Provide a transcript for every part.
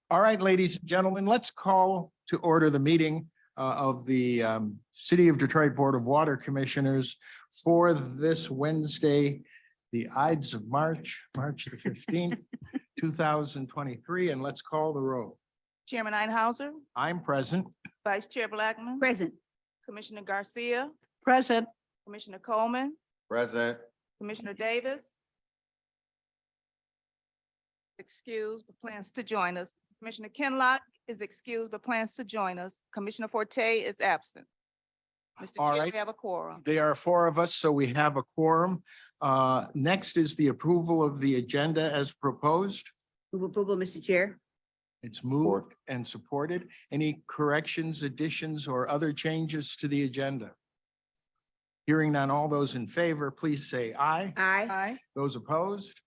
All right, ladies and gentlemen, let's call to order the meeting of the City of Detroit Board of Water Commissioners for this Wednesday, the Ides of March, March the 15th, 2023, and let's call the roll. Chairman Einhauser, I'm present. Vice Chair Blackman. Present. Commissioner Garcia, Present. Commissioner Coleman, Present. Commissioner Davis. Excused, but plans to join us. Commissioner Kinlock is excused, but plans to join us. Commissioner Forte is absent. Mr. All Chair, right. we have a quorum. There are four of us, so we have a quorum. Next is the approval of the agenda as proposed. Move approval, Mr. Chair. It's moved and supported. Any corrections, additions, or other changes to the agenda? Hearing none, all those in favor, please say aye. Aye. Aye. Those opposed?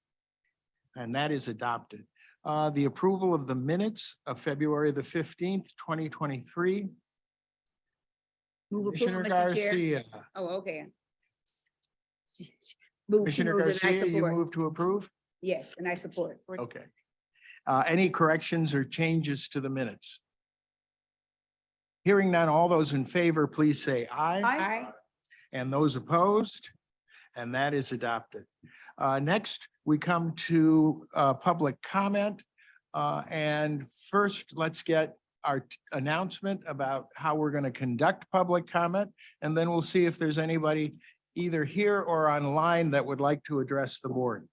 And that is adopted. The approval of the minutes of February the 15th, 2023. Move Commissioner approval, Mr. Chair. Garcia. Oh, okay. Move, Commissioner moves and I Garcia, you support. move to approve? Yes, and I support. Okay. Any corrections or changes to the minutes? Hearing none, all those in favor, please say aye. Aye. And those opposed? And that is adopted. Next, we come to public comment. And first, let's get our announcement about how we're going to conduct public comment. And then we'll see if there's anybody either here or online that would like to address the board.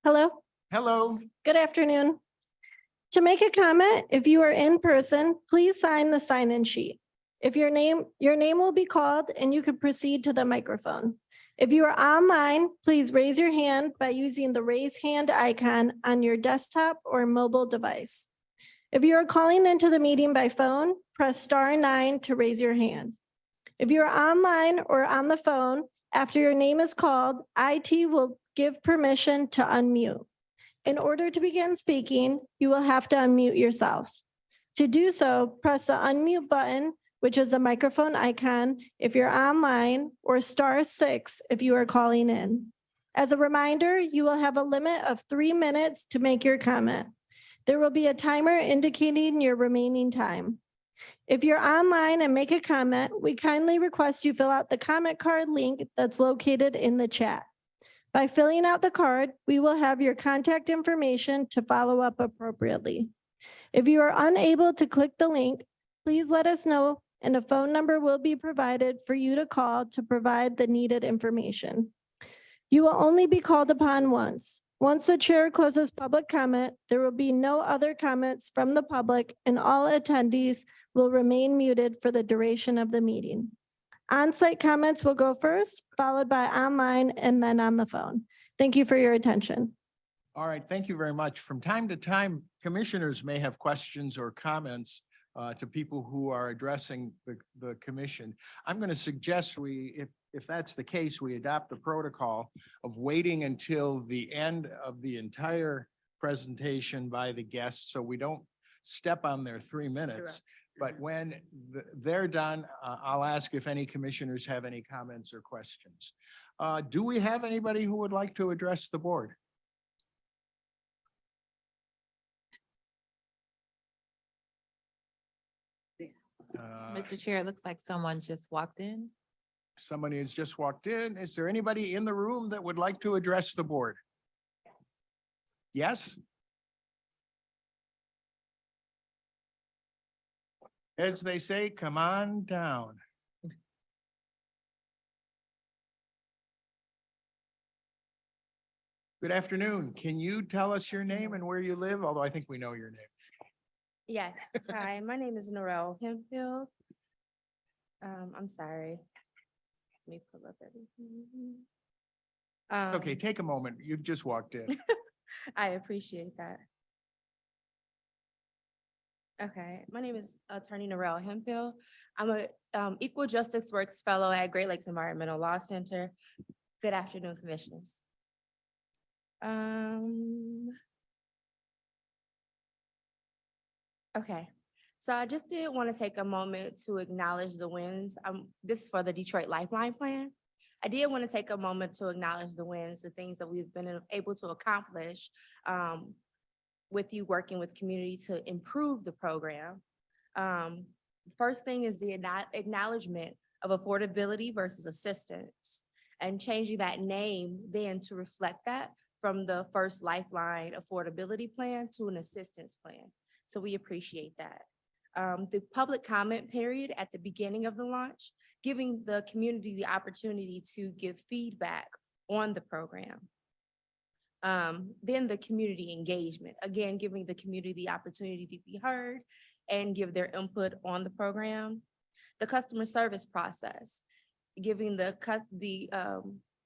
Hello, Hello. good afternoon. To make a comment, if you are in person, please sign the sign-in sheet. If your name will be called and you can proceed to the microphone. If you are online, please raise your hand by using the raise hand icon on your desktop or mobile device. If you are calling into the meeting by phone, press *9 to raise your hand. If you are online or on the phone, after your name is called, IT will give permission to unmute. In order to begin speaking, you will have to unmute yourself. To do so, press the unmute button, which is a microphone icon if you're online, or *6 if you are calling in. As a reminder, you will have a limit of 3 minutes to make your comment. There will be a timer indicating your remaining time. If you're online and make a comment, we kindly request you fill out the comment card link that's located in the chat. By filling out the card, we will have your contact information to follow up appropriately. If you are unable to click the link, please let us know and a phone number will be provided for you to call to provide the needed information. You will only be called upon once. Once the chair closes public comment, there will be no other comments from the public and all attendees will remain muted for the duration of the meeting. On-site comments will go first, followed by online and then on the phone. Thank you for your attention. All right, thank you very much. From time to time, commissioners may have questions or comments to people who are addressing the commission. I'm going to suggest if that's the case, we adopt the protocol of waiting until the end of the entire presentation by the guests, so we don't step on their 3 minutes. But when they're done, I'll ask if any commissioners have any comments or questions. Do we have anybody who would like to address the board? Mr. Chair, it looks like someone just walked in. Somebody has just walked in. Is there anybody in the room that would like to address the board? Yes? As they say, come on down. Good afternoon. Can you tell us your name and where you live? Although I think we know your name. Yes, hi, my name is Narelle Hempfield. I'm sorry. Let me pull up everything. Okay, take a moment. You've just walked in. I appreciate that. Okay, my name is Attorney Narelle Hempfield. I'm a Equal Justice Works Fellow at Great Lakes Environmental Law Center. Good afternoon, Commissioners. Okay, so I just did want to take a moment to acknowledge the wins. This is for the Detroit Lifeline Plan. I did want to take a moment to acknowledge the wins, the things that we've been able to accomplish with you working with community to improve the program. First thing is the acknowledgement of affordability versus assistance, and changing that name then to reflect that from the First Lifeline affordability plan to an assistance plan. So we appreciate that. The public comment period at the beginning of the launch, giving the community the opportunity to give feedback on the program. Then the community engagement, again, giving the community the opportunity to be heard and give their input on the program. The customer service process, giving the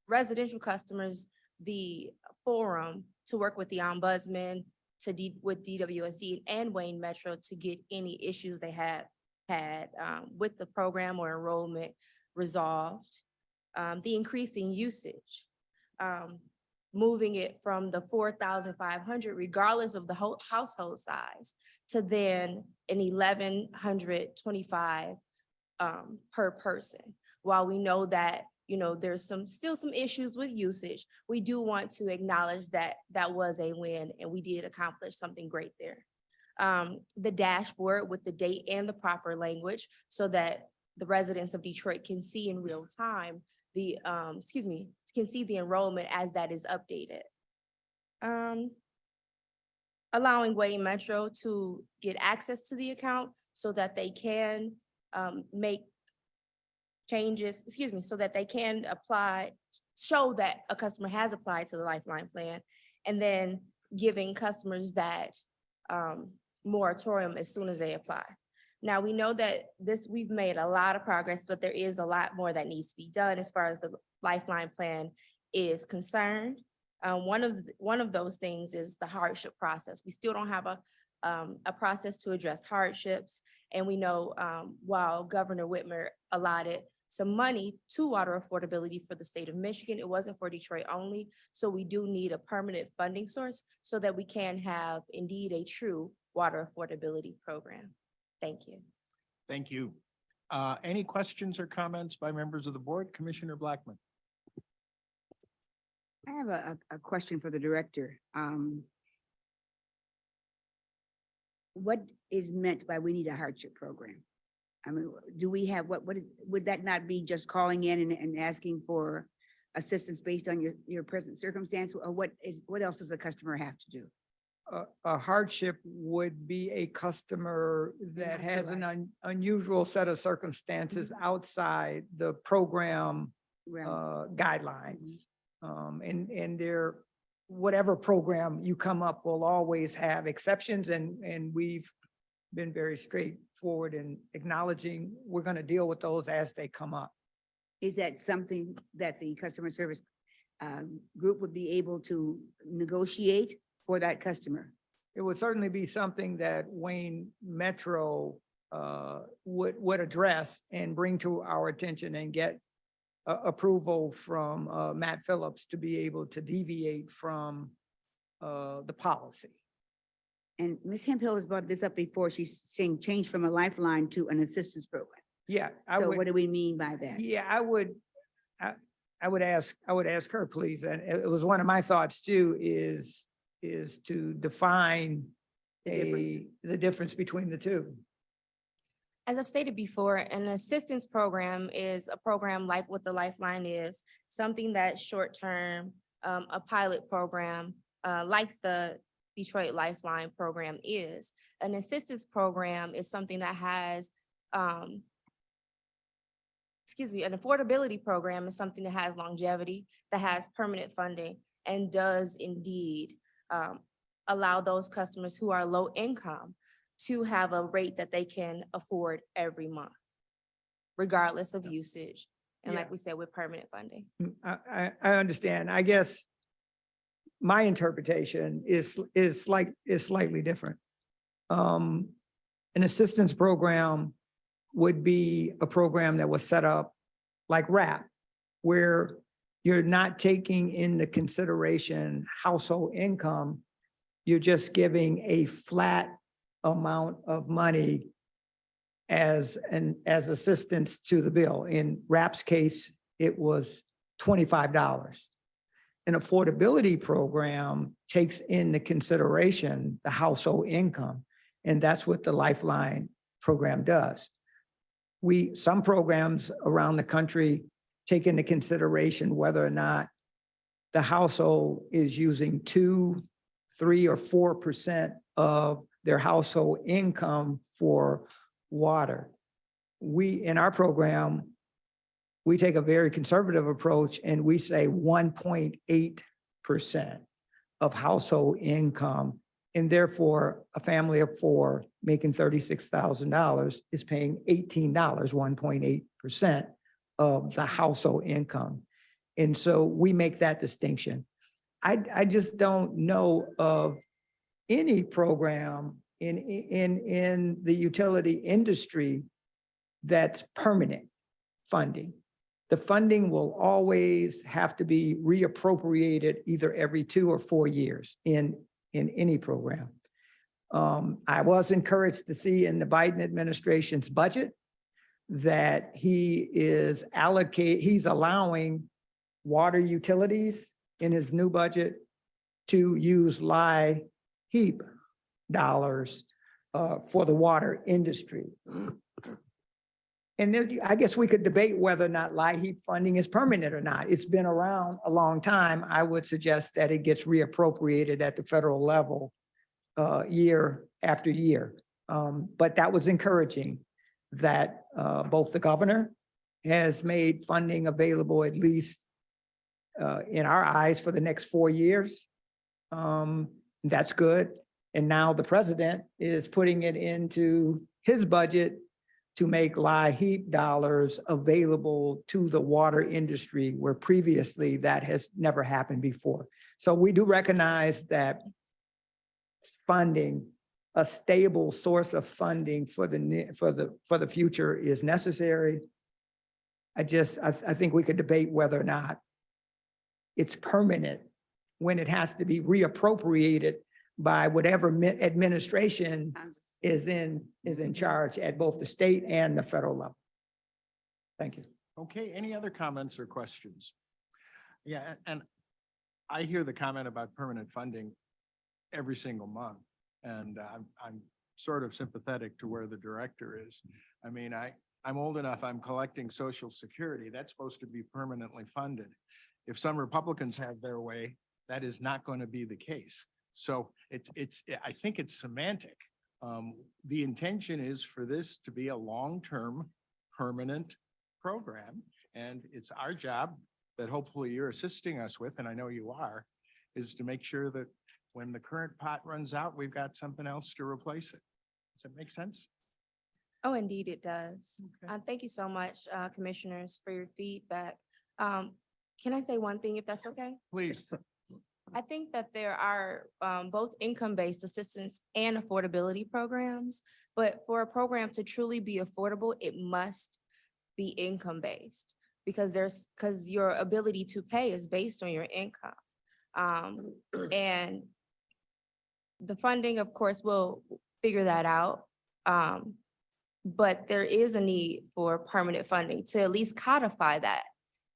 residential customers the forum to work with the ombudsman, with DWSD and Wayne Metro to get any issues they have had with the program or enrollment resolved. The increasing usage, moving it from the 4,500 regardless of the whole household size to then an 1,125 per person. While we know that, you know, there's still some issues with usage, we do want to acknowledge that that was a win and we did accomplish something great there. The dashboard with the date and the proper language so that the residents of Detroit can see in real time can see the enrollment as that is updated. Allowing Wayne Metro to get access to the account so that they can make changes, so that they can show that a customer has applied to the Lifeline plan, and then giving customers that moratorium as soon as they apply. Now, we know that we've made a lot of progress, but there is a lot more that needs to be done as far as the Lifeline plan is concerned. One of those things is the hardship process. We still don't have a process to address hardships. And we know while Governor Whitmer allotted some money to water affordability for the state of Michigan, it wasn't for Detroit only. So we do need a permanent funding source so that we can have indeed a true water affordability program. Thank you. Thank you. Any questions or comments by members of the board? Commissioner Blackman. I have a question for the director. What is meant by we need a hardship program? I mean, do we have, would that not be just calling in and asking for assistance based on your present circumstance? Or what else does a customer have to do? A hardship would be a customer that has an Hospitalized. unusual set of circumstances outside the program Right. guidelines. And there, whatever program you come up will always have exceptions, and we've been very straightforward in acknowledging we're going to deal with those as they come up. Is that something that the customer service group would be able to negotiate for that customer? It would certainly be something that Wayne Metro would address and bring to our attention and get approval from Matt Phillips to be able to deviate from the policy. And Ms. Hemphill has brought this up before. She's saying change from a lifeline to an assistance program. Yeah, So what do we mean by that? Yeah, I would ask her, please. And it was one of my thoughts too, is to define The difference. the difference between the two. As I've stated before, an assistance program is a program like what the Lifeline is, something that's short-term, a pilot program, like the Detroit Lifeline program is. An assistance program is something that has, an affordability program is something that has longevity, that has permanent funding, and does indeed allow those customers who are low income to have a rate that they can afford every month, regardless of usage. And like Yeah. we said, with permanent funding. I understand. I guess my interpretation is slightly different. An assistance program would be a program that was set up like RAP, where you're not taking into consideration household income. You're just giving a flat amount of money as assistance to the bill. In RAP's case, it was $25. An affordability program takes into consideration the household income, and that's what the Lifeline program does. Some programs around the country take into consideration whether or not the household is using 2, 3, or 4% of their household income for water. In our program, we take a very conservative approach and we say 1.8% of household income. And therefore, a family of 4 making $36,000 is paying $18, 1.8% of the household income. And so we make that distinction. I just don't know of any program in the utility industry that's permanent funding. The funding will always have to be reappropriated either every 2 or 4 years in any program. I was encouraged to see in the Biden administration's budget that he's allowing water utilities in his new budget to use LIHEAP dollars for the water industry. And then I guess we could debate whether or not LIHEAP funding is permanent or not. It's been around a long time. I would suggest that it gets reappropriated at the federal level year after year. But that was encouraging that both the governor has made funding available, at least in our eyes, for the next 4 years. That's good. And now the president is putting it into his budget to make LIHEAP dollars available to the water industry, where previously that has never happened before. So we do recognize that funding, a stable source of funding for the future is necessary. I think we could debate whether or not it's permanent when it has to be reappropriated by whatever administration is in charge at both the state and the federal level. Thank you. Okay, any other comments or questions? Yeah, and I hear the comment about permanent funding every single month. And I'm sort of sympathetic to where the director is. I mean, I'm old enough, I'm collecting Social Security. That's supposed to be permanently funded. If some Republicans have their way, that is not going to be the case. So I think it's semantic. The intention is for this to be a long-term, permanent program. And it's our job that hopefully you're assisting us with, and I know you are, is to make sure that when the current pot runs out, we've got something else to replace it. Does that make sense? Oh, indeed, it does. Okay. Thank you so much, commissioners, for your feedback. Can I say one thing, if that's okay? Please. I think that there are both income-based assistance and affordability programs, but for a program to truly be affordable, it must be income-based because your ability to pay is based on your income. And the funding, of course, will figure that out. But there is a need for permanent funding to at least codify that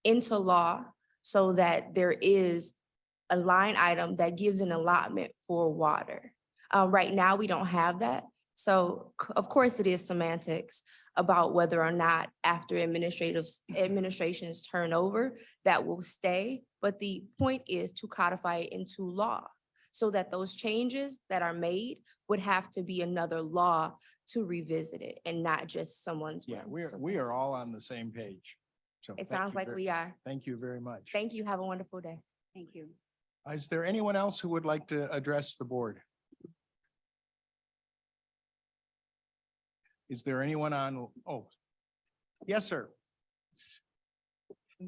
into law so that there is a line item that gives an allotment for water. Right now, we don't have that. So of course, it is semantics about whether or not after administrations turn over, that will stay. But the point is to codify it into law so that those changes that are made would have to be another law to revisit it and not just someone's. Yeah, whim. So we are all on the same page. So It thank sounds you like very- we are. Thank you very much. Thank you. Have a wonderful day. Thank you. Is there anyone else who would like to address the board? Is there anyone on? Oh, yes, sir.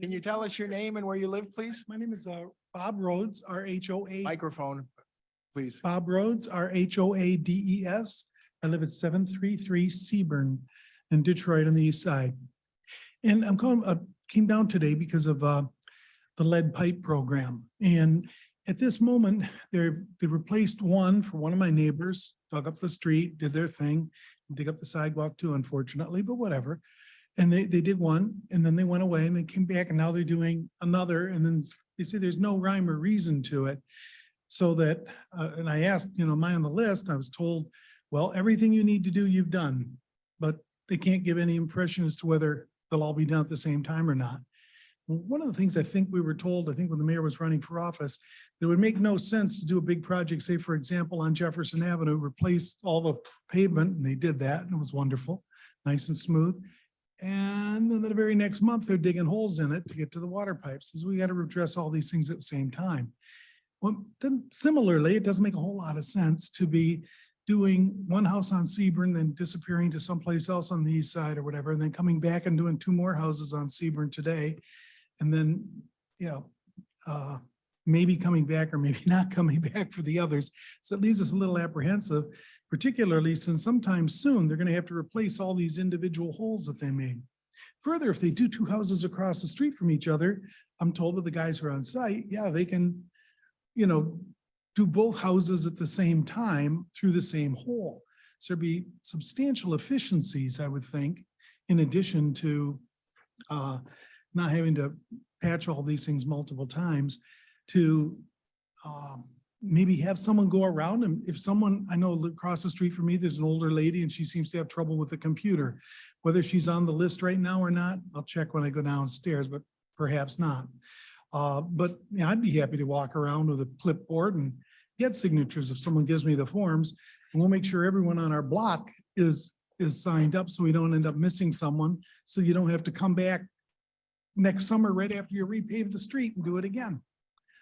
Can you tell us your name and where you live, please? My name is Bob Rhodes, RHOA. Microphone, please. Bob Rhodes, RHOADES. I live at 733 Seaburn in Detroit on the east side. And I'm came down today because of the lead pipe program. And at this moment, they replaced one for one of my neighbors, dug up the street, did their thing, dig up the sidewalk too, unfortunately, but whatever. And they did one, and then they went away and they came back and now they're doing another. And then they say there's no rhyme or reason to it. So that, and I asked, am I on the list? I was told, well, everything you need to do, you've done. But they can't give any impression as to whether they'll all be done at the same time or not. One of the things I think we were told, I think when the mayor was running for office, it would make no sense to do a big project, say, for example, on Jefferson Avenue, replace all the pavement, and they did that, and it was wonderful, nice and smooth. And then the very next month, they're digging holes in it to get to the water pipes. So we got to address all these things at the same time. Well, then similarly, it doesn't make a whole lot of sense to be doing one house on Seaburn, then disappearing to someplace else on the east side or whatever, and then coming back and doing 2 more houses on Seaburn today. And then, maybe coming back or maybe not coming back for the others. So it leaves us a little apprehensive, particularly since sometime soon, they're going to have to replace all these individual holes that they made. Further, if they do 2 houses across the street from each other, I'm told with the guys who are on site, yeah, they can, do both houses at the same time through the same hole. So there'd be substantial efficiencies, I would think, in addition to not having to patch all these things multiple times, to maybe have someone go around, and if someone, I know across the street from me, there's an older lady and she seems to have trouble with the computer. Whether she's on the list right now or not, I'll check when I go downstairs, but perhaps not. But yeah, I'd be happy to walk around with a clipboard and get signatures if someone gives me the forms, and we'll make sure everyone on our block is signed up so we don't end up missing someone. So you don't have to come back next summer right after you repave the street and do it again.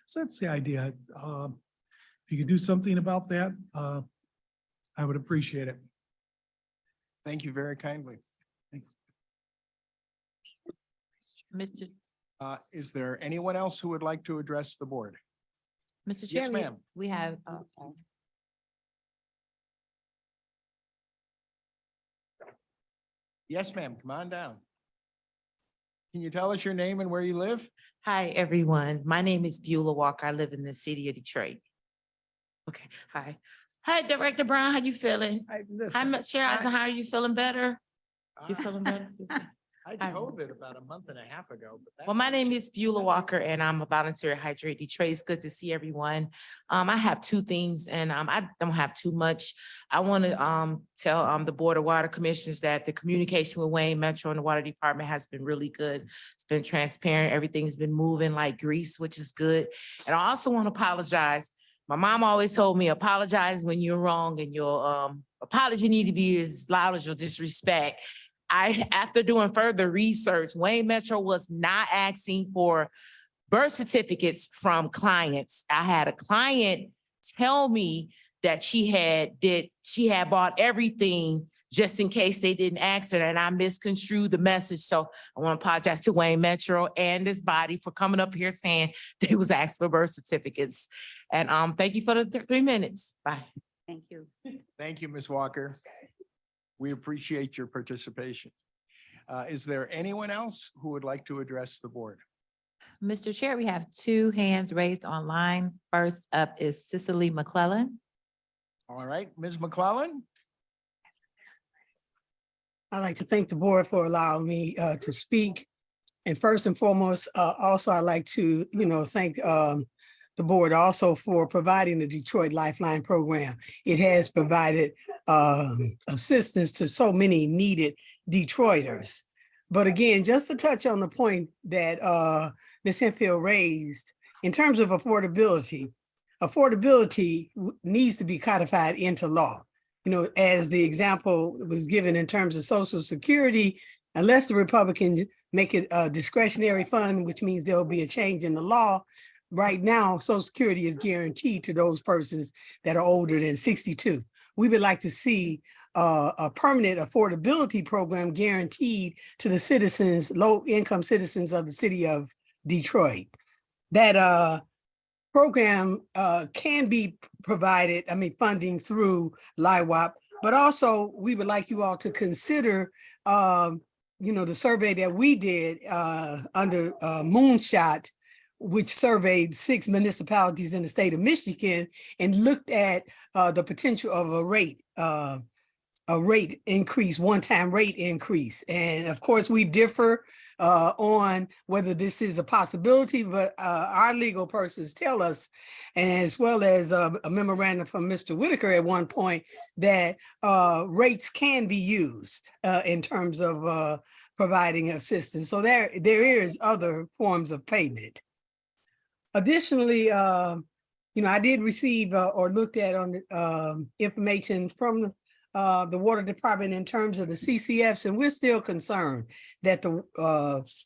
So that's the idea. If you could do something about that, I would appreciate it. Thank you very kindly. Thanks. Mr. Is there anyone else who would like to address the board? Mr. Chair, ma'am. we have, sorry. Yes, ma'am. Come on down. Can you tell us your name and where you live? Hi, everyone. My name is Beulah Walker. I live in the city of Detroit. Okay, hi. Hi, Director Brown, how you feeling? Hi, Chair Eisen, how are you feeling better? You feeling better? I had Hi. COVID about a month and a half ago. But that's Well, my name okay. is Beulah Walker and I'm a volunteer at Hydrate Detroit. It's good to see everyone. I have 2 things and I don't have too much. I want to tell the Board of Water Commissioners that the communication with Wayne Metro and the Water Department has been really good. It's been transparent. Everything's been moving like grease, which is good. And I also want to apologize. My mom always told me, apologize when you're wrong, and your apology need to be as loud as your disrespect. After doing further research, Wayne Metro was not asking for birth certificates from clients. I had a client tell me that she had bought everything just in case they didn't ask her, and I misconstrued the message. So I want to apologize to Wayne Metro and this body for coming up here saying they was asked for birth certificates. And thank you for the 3 minutes. Bye. Thank you. Thank you, Ms. Walker. We appreciate your participation. Is there anyone else who would like to address the board? Mr. Chair, we have 2 hands raised online. First up is Cicely McClellan. All right, Ms. McClellan? I'd like to thank the board for allowing me to speak. And first and foremost, also I'd like to, thank the board also for providing the Detroit Lifeline program. It has provided assistance to so many needed Detroiters. But again, just to touch on the point that Ms. Hemphill raised, in terms of affordability, affordability needs to be codified into law. As the example was given in terms of Social Security, unless the Republicans make it a discretionary fund, which means there'll be a change in the law. Right now, Social Security is guaranteed to those persons that are older than 62. We would like to see a permanent affordability program guaranteed to the citizens, low-income citizens of the city of Detroit. That program can be provided, funding through LIWAP, but also we would like you all to consider, the survey that we did under Moonshot, which surveyed 6 municipalities in the state of Michigan and looked at the potential of a rate a rate increase, one-time rate increase. And of course, we differ on whether this is a possibility, but our legal persons tell us, and as well as a memorandum from Mr. Whitaker at one point, that rates can be used in terms of providing assistance. So there is other forms of payment. Additionally, I did receive or looked at on information from the Water Department in terms of the CCFs, and we're still concerned that the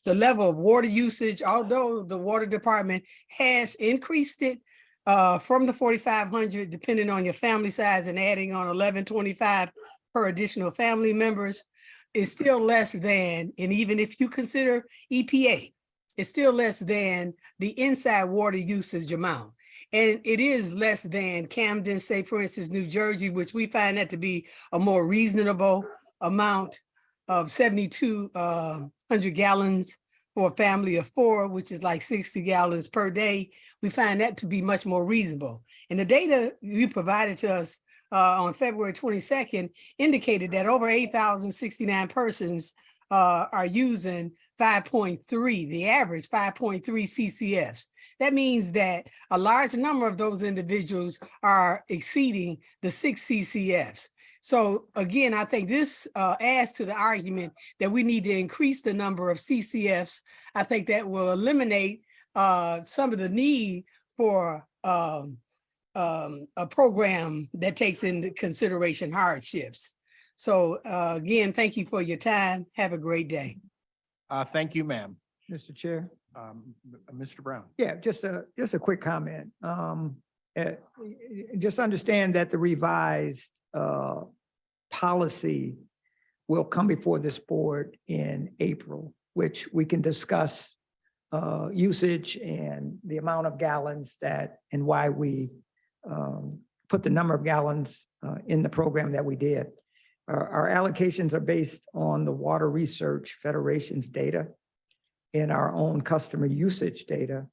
level of water usage, although the Water Department has increased it from the 4,500, depending on your family size, and adding on 1,125 per additional family members, is still less than, and even if you consider EPA, it's still less than the inside water usage amount. And it is less than Camden, say for instance, New Jersey, which we find that to be a more reasonable amount of 7,200 gallons for a family of 4, which is like 60 gallons per day. We find that to be much more reasonable. And the data you provided to us on February 22nd indicated that over 8,069 persons are using 5.3, the average 5.3 CCFs. That means that a large number of those individuals are exceeding the 6 CCFs. So again, I think this adds to the argument that we need to increase the number of CCFs. I think that will eliminate some of the need for a program that takes into consideration hardships. So again, thank you for your time. Have a great day. Thank you, ma'am. Mr. Chair. Mr. Brown. Yeah, just a quick comment. Just understand that the revised policy will come before this board in April, which we can discuss usage and the amount of gallons that and why we put the number of gallons in the program that we did. Our allocations are based on the Water Research Federation's data and our own customer usage data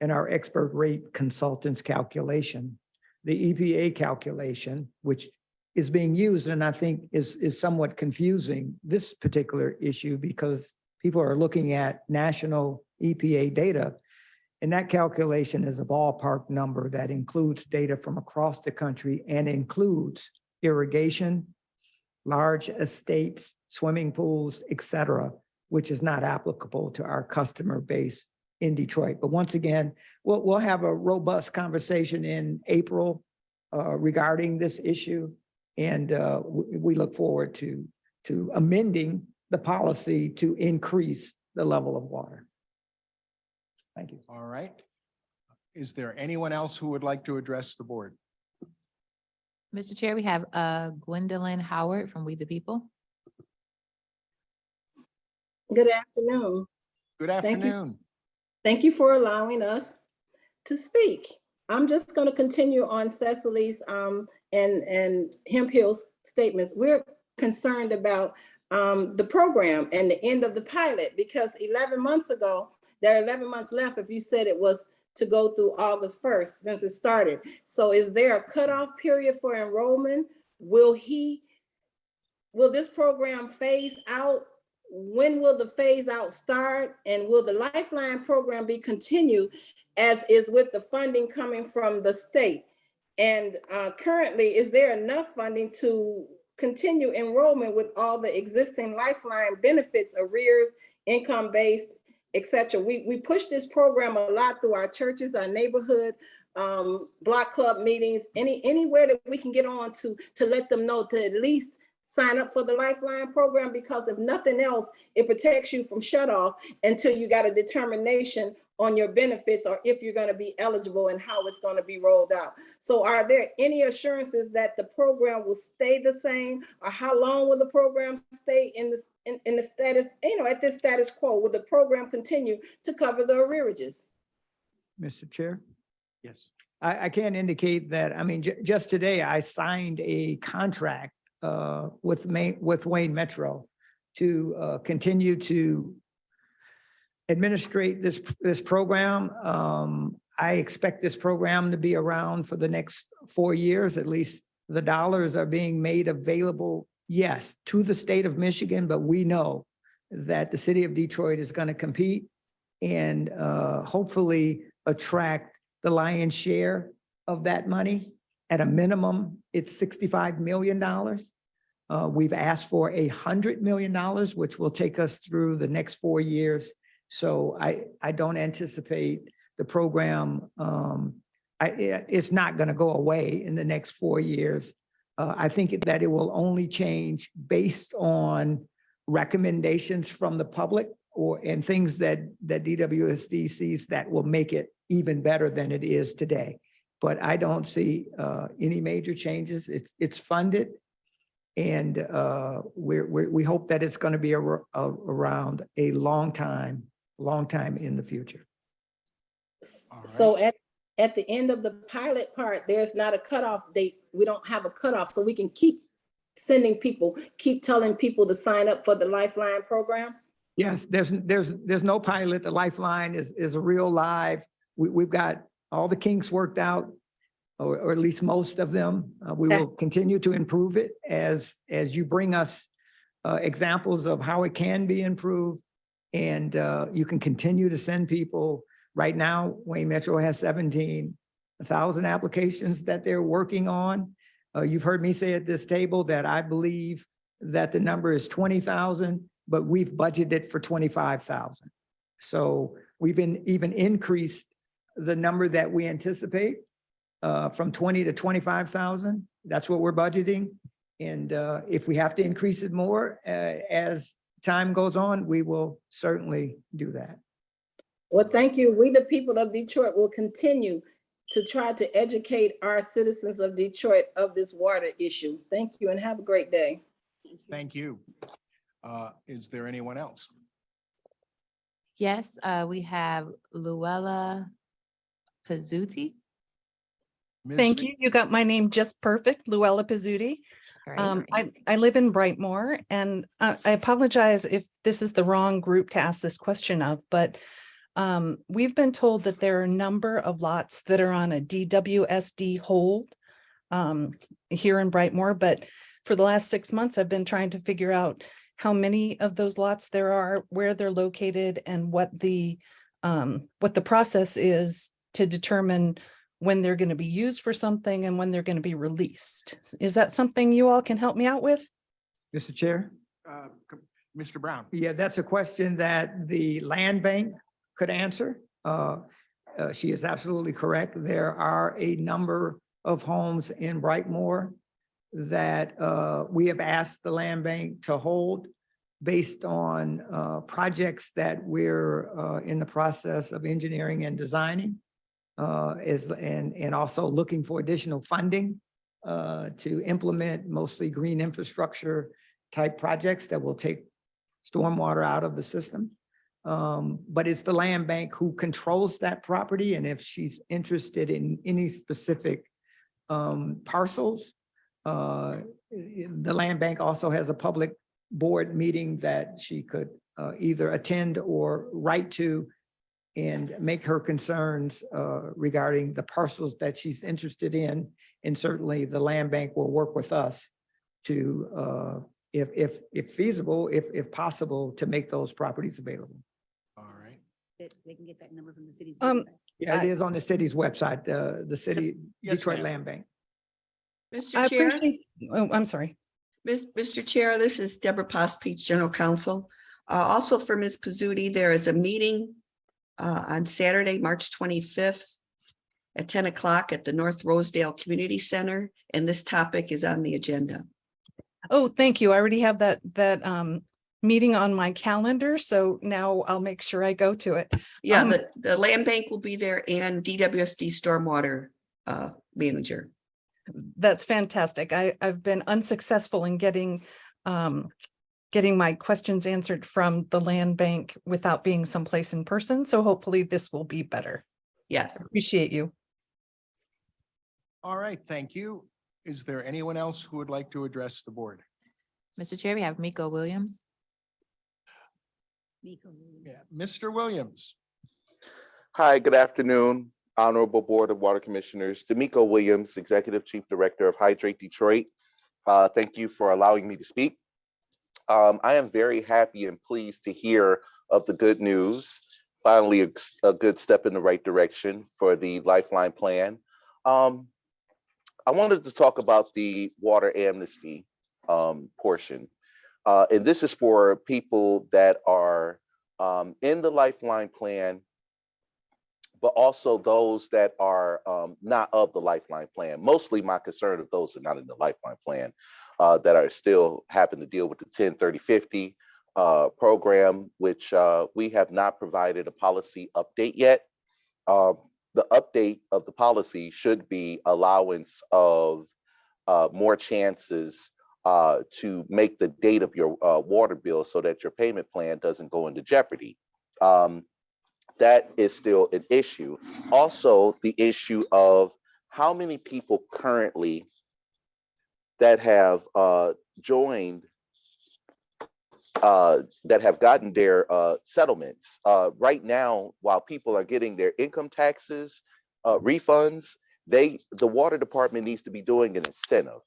and our expert rate consultants calculation. The EPA calculation, which is being used and I think is somewhat confusing this particular issue because people are looking at national EPA data, and that calculation is a ballpark number that includes data from across the country and includes irrigation, large estates, swimming pools, et cetera, which is not applicable to our customer base in Detroit. But once again, we'll have a robust conversation in April regarding this issue. And we look forward to amending the policy to increase the level of water. Thank you. All right. Is there anyone else who would like to address the board? Mr. Chair, we have Gwendolyn Howard from We the People. Good afternoon. Good Thank you. afternoon. Thank you for allowing us to speak. I'm just going to continue on Cecily's and Hemp Hill's statements. We're concerned about the program and the end of the pilot because 11 months ago, there are 11 months left if you said it was to go through August 1st since it started. So is there a cutoff period for enrollment? Will this program phase out? When will the phase out start? And will the Lifeline program be continued as is with the funding coming from the state? And currently, is there enough funding to continue enrollment with all the existing Lifeline benefits, arrears, income-based, et cetera? We push this program a lot through our churches, our neighborhood, block club meetings, anywhere that we can get on to let them know to at least sign up for the Lifeline program, because if nothing else, it protects you from shut off until you got a determination on your benefits or if you're going to be eligible and how it's going to be rolled out. So are there any assurances that the program will stay the same, or how long will the program stay in the status, at this status quo? Will the program continue to cover the arrearages? Mr. Chair? Yes. I can indicate that, just today I signed a contract with Wayne Metro to continue to administrate this program. I expect this program to be around for the next 4 years, at least The dollars are being made available, yes, to the state of Michigan, but we know that the city of Detroit is going to compete and hopefully attract the lion's share of that money. At a minimum, it's $65 million. We've asked for $100 million, which will take us through the next 4 years. So I don't anticipate the program, it's not going to go away in the next 4 years. I think that it will only change based on recommendations from the public and things that DWSD sees that will make it even better than it is today. But I don't see any major changes. It's funded. And we hope that it's going to be around a long time in the future. So at the end of the pilot part, there's not a cutoff date. We don't have a cutoff, so we can keep sending people, keep telling people to sign up for the Lifeline program. Yes, there's no pilot. The Lifeline is a real live. We've got all the kinks worked out, or at least most of them. We will continue to improve it as you bring us examples of how it can be improved. And you can continue to send people. Right now, Wayne Metro has 17,000 applications that they're working on. You've heard me say at this table that I believe that the number is 20,000, but we've budgeted for 25,000. So we've even increased the number that we anticipate from 20 to 25,000. That's what we're budgeting. And if we have to increase it more as time goes on, we will certainly do that. Well, thank you. We, the people of Detroit, will continue to try to educate our citizens of Detroit of this water issue. Thank you and have a great day. Thank you. Is there anyone else? Yes, we have Luella Pizzuti. Ms. You. You got my name just perfect, Luella Pizzuti. I live in Brightmoor, and I apologize if this is the wrong group to ask this question of, but we've been told that there are a number of lots that are on a DWSD hold here in Brightmoor, but for the last 6 months, I've been trying to figure out how many of those lots there are, where they're located, and what the process is to determine when they're going to be used for something and when they're going to be released. Is that something you all can help me out with? Mr. Chair? Mr. Brown. Yeah, that's a question that the land bank could answer. She is absolutely correct. There are a number of homes in Brightmoor that we have asked the land bank to hold based on projects that we're in the process of engineering and designing, and also looking for additional funding to implement mostly green infrastructure type projects that will take stormwater out of the system. But it's the land bank who controls that property. And if she's interested in any specific parcels, the land bank also has a public board meeting that she could either attend or write to and make her concerns regarding the parcels that she's interested in. And certainly the land bank will work with us to, if feasible, if possible, to make those properties available. All right. They can get that number from the city's Um, website. Yeah, it is on the city's website, the city, Yes, Detroit ma'am. Land Bank. I Mr. Chair, appreciate, oh, I'm sorry. Mr. Chair, this is Deborah Post-Peach, General Counsel. Also for Ms. Pizzuti, there is a meeting on Saturday, March 25th at 10 o'clock at the North Rosedale Community Center, and this topic is on the agenda. Oh, thank you. I already have that meeting on my calendar, so now I'll make sure I go to it. Yeah, the land bank will be there and DWSD Stormwater Manager. That's fantastic. I've been unsuccessful in getting my questions answered from the land bank without being someplace in person. So hopefully this will be better. Yes. Appreciate you. All right, thank you. Is there anyone else who would like to address the board? Mr. Chair, we have Miko Williams. Yeah, Mr. Williams. Hi, good afternoon. Honorable Board of Water Commissioners, D'Amico Williams, Executive Chief Director of Hydrate Detroit. Thank you for allowing me to speak. I am very happy and pleased to hear of the good news. Finally, a good step in the right direction for the Lifeline Plan. I wanted to talk about the water amnesty portion. And this is for people that are in the Lifeline Plan, but also those that are not of the Lifeline Plan. Mostly my concern of those that are not in the Lifeline Plan that are still having to deal with the 10-30-50 program, which we have not provided a policy update yet. The update of the policy should be allowance of more chances to make the date of your water bill so that your payment plan doesn't go into jeopardy. That is still an issue. Also, the issue of how many people currently that have joined, that have gotten their settlements. Right now, while people are getting their income taxes refunds, the water department needs to be doing an incentive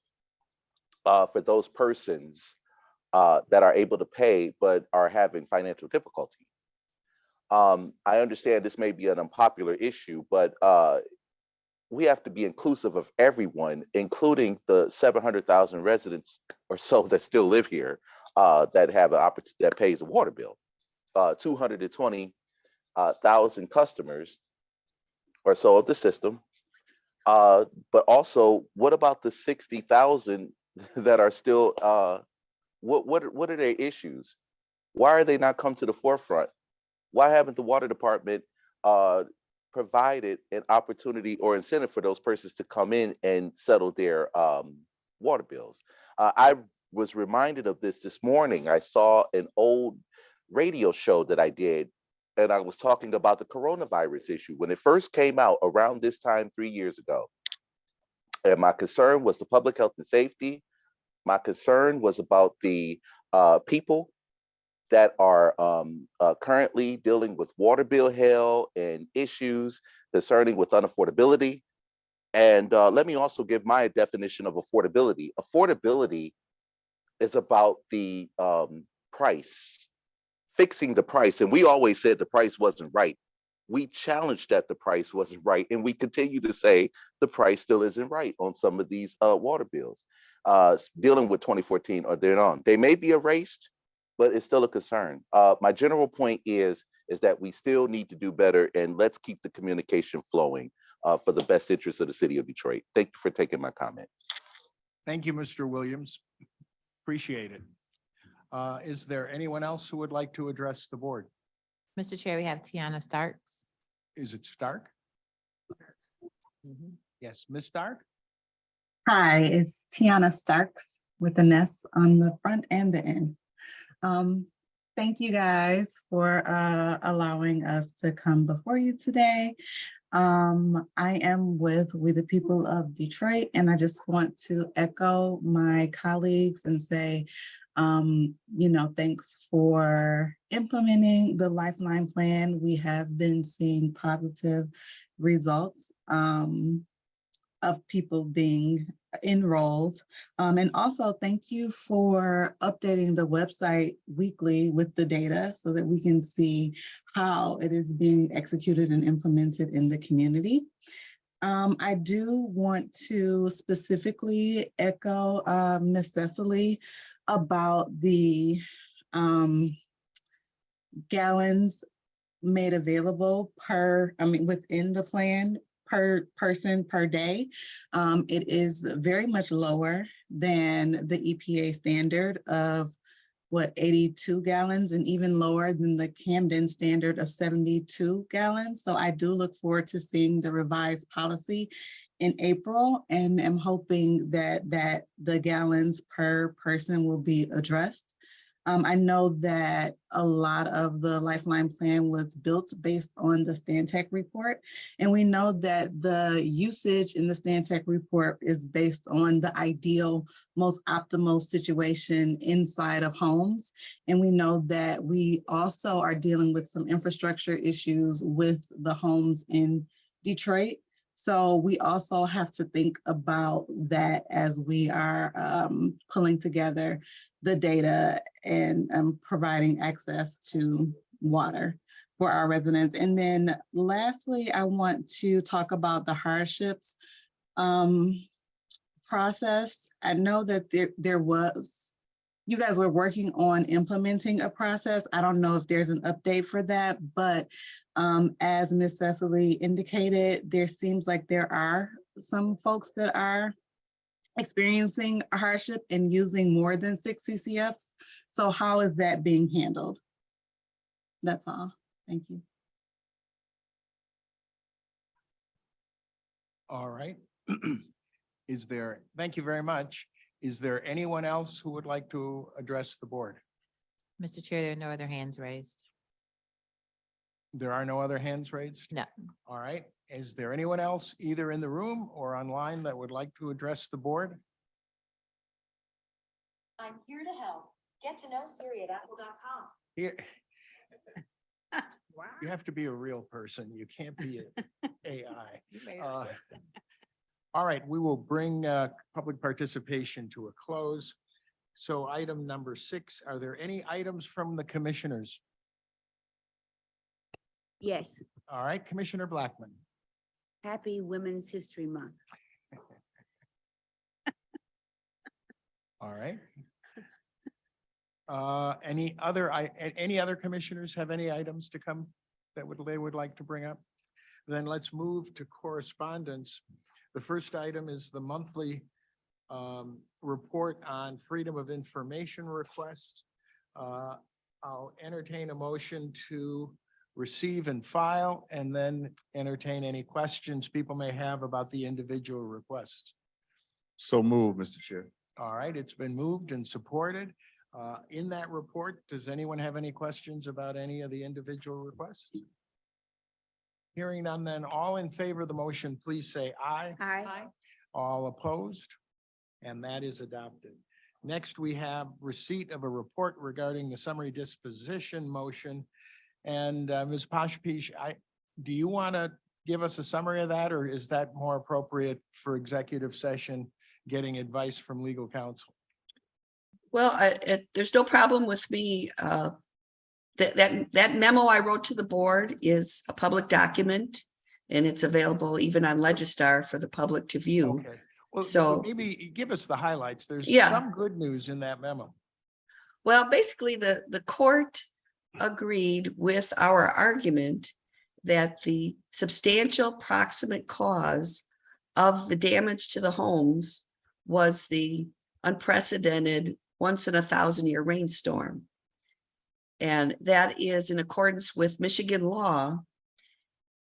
for those persons that are able to pay but are having financial difficulty. I understand this may be an unpopular issue, but we have to be inclusive of everyone, including the 700,000 residents or so that still live here that have an opportunity that pays a water bill. 220,000 customers or so of the system. But also, what about the 60,000 that are still? What are their issues? Why are they not come to the forefront? Why haven't the water department provided an opportunity or incentive for those persons to come in and settle their water bills? I was reminded of this morning. I saw an old radio show that I did, and I was talking about the coronavirus issue when it first came out around this time 3 years ago. And my concern was the public health and safety. My concern was about the people that are currently dealing with water bill hell and issues concerning with unaffordability. And let me also give my definition of affordability. Affordability is about the price, fixing the price. And we always said the price wasn't right. We challenged that the price wasn't right. And we continue to say the price still isn't right on some of these water bills. Dealing with 2014 or thereon. They may be erased, but it's still a concern. My general point is that we still need to do better, and let's keep the communication flowing for the best interest of the city of Detroit. Thank you for taking my comment. Thank you, Mr. Williams. Appreciate it. Is there anyone else who would like to address the board? Mr. Chair, we have Tiana Starks. Is it Stark? Yes, Ms. Stark? Hi, it's Tiana Starks with an S on the front and the end. Thank you guys for allowing us to come before you today. I am with We the People of Detroit, and I just want to echo my colleagues and say, thanks for implementing the Lifeline Plan. We have been seeing positive results of people being enrolled. And also thank you for updating the website weekly with the data so that we can see how it is being executed and implemented in the community. I do want to specifically echo Ms. Cecily about the gallons made available within the plan per person per day. It is very much lower than the EPA standard of 82 gallons, and even lower than the Camden standard of 72 gallons. So I do look forward to seeing the revised policy in April, and am hoping that the gallons per person will be addressed. I know that a lot of the Lifeline Plan was built based on the Stantec report, and we know that the usage in the Stantec report is based on the ideal, most optimal situation inside of homes. And we know that we also are dealing with some infrastructure issues with the homes in Detroit. So we also have to think about that as we are pulling together the data and providing access to water for our residents. And then lastly, I want to talk about the hardships process. I know that you guys were working on implementing a process. I don't know if there's an update for that, but as Ms. Cecily indicated, there seems like there are some folks that are experiencing a hardship and using more than 6 CCFs. So how is that being handled? That's all. Thank you. All right. Thank you very much. Is there anyone else who would like to address the board? Mr. Chair, there are no other hands raised. There are no other hands raised? No. All right. Is there anyone else either in the room or online that would like to address the board? I'm here to help. Get to know Siri@apple.com. Here. You have to be a real person. You can't be an AI. All right, we will bring public participation to a close. So item number 6, are there any items from the commissioners? Yes, All right, Commissioner Blackman. happy Women's History Month. All right. Any other commissioners have any items to come that they would like to bring up? Then let's move to correspondence. The first item is the monthly report on Freedom of Information requests. I'll entertain a motion to receive and file, and then entertain any questions people may have about the individual requests. So moved, Mr. Chair. All right, it's been moved and supported. In that report, does anyone have any questions about any of the individual requests? Hearing none, then all in favor of the motion, please say aye. Aye. All opposed? And that is adopted. Next, we have receipt of a report regarding the summary disposition motion. And Ms. Poshpish, do you want to give us a summary of that, or is that more appropriate for executive session, getting advice from legal counsel? Well, there's no problem with me. That memo I wrote to the board is a public document, and it's available even on Legistar for the public to view. Okay. Well, So- maybe give us the highlights. There's Yeah. some good news in that memo. Well, basically, the court agreed with our argument that the substantial proximate cause of the damage to the homes was the unprecedented once in a 1,000-year rainstorm. And that is in accordance with Michigan law.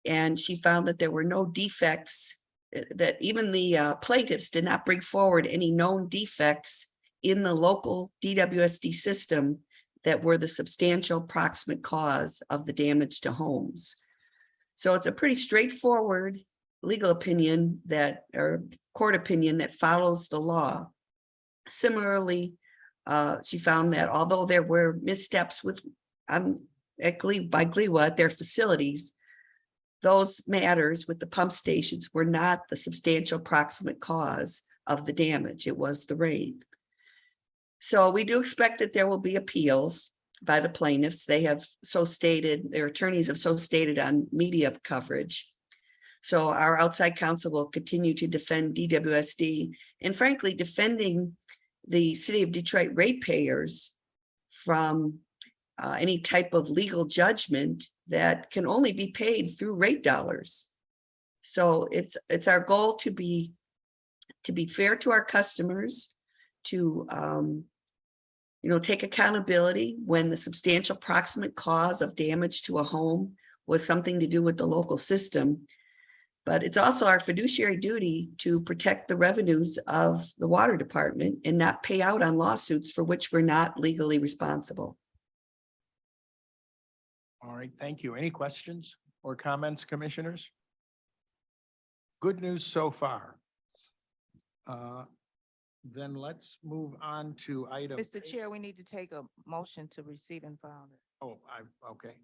And she found that there were no defects, that even the plaintiffs did not bring forward any known defects in the local DWSD system that were the substantial proximate cause of the damage to homes. So it's a pretty straightforward legal opinion or court opinion that follows the law. Similarly, she found that although there were missteps by GLEWA at their facilities, those matters with the pump stations were not the substantial proximate cause of the damage. It was the rain. So we do expect that there will be appeals by the plaintiffs. They have so stated, their attorneys have so stated on media coverage. So our outside counsel will continue to defend DWSD, and frankly, defending the city of Detroit ratepayers from any type of legal judgment that can only be paid through rate dollars. So it's our goal to be fair to our customers, to take accountability when the substantial proximate cause of damage to a home was something to do with the local system. But it's also our fiduciary duty to protect the revenues of the water department and not pay out on lawsuits for which we're not legally responsible. All right, thank you. Any questions or comments, commissioners? Good news so far. Then let's move on to item. Mr. Chair, we need to take a motion to receive and file. Oh, okay.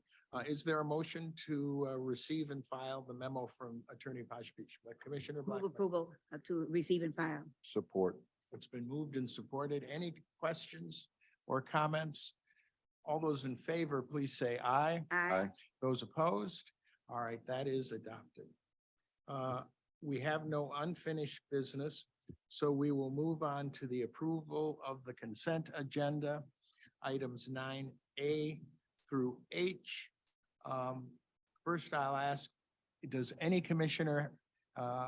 Is there a motion to receive and file the memo from Attorney Pashpish? Commissioner Move Blackman? approval to receive and file. Support. It's been moved and supported. Any questions or comments? All those in favor, please say aye. Aye. Those opposed? All right, that is adopted. We have no unfinished business, so we will move on to the approval of the consent agenda, items 9A through H. First, I'll ask, does any commissioner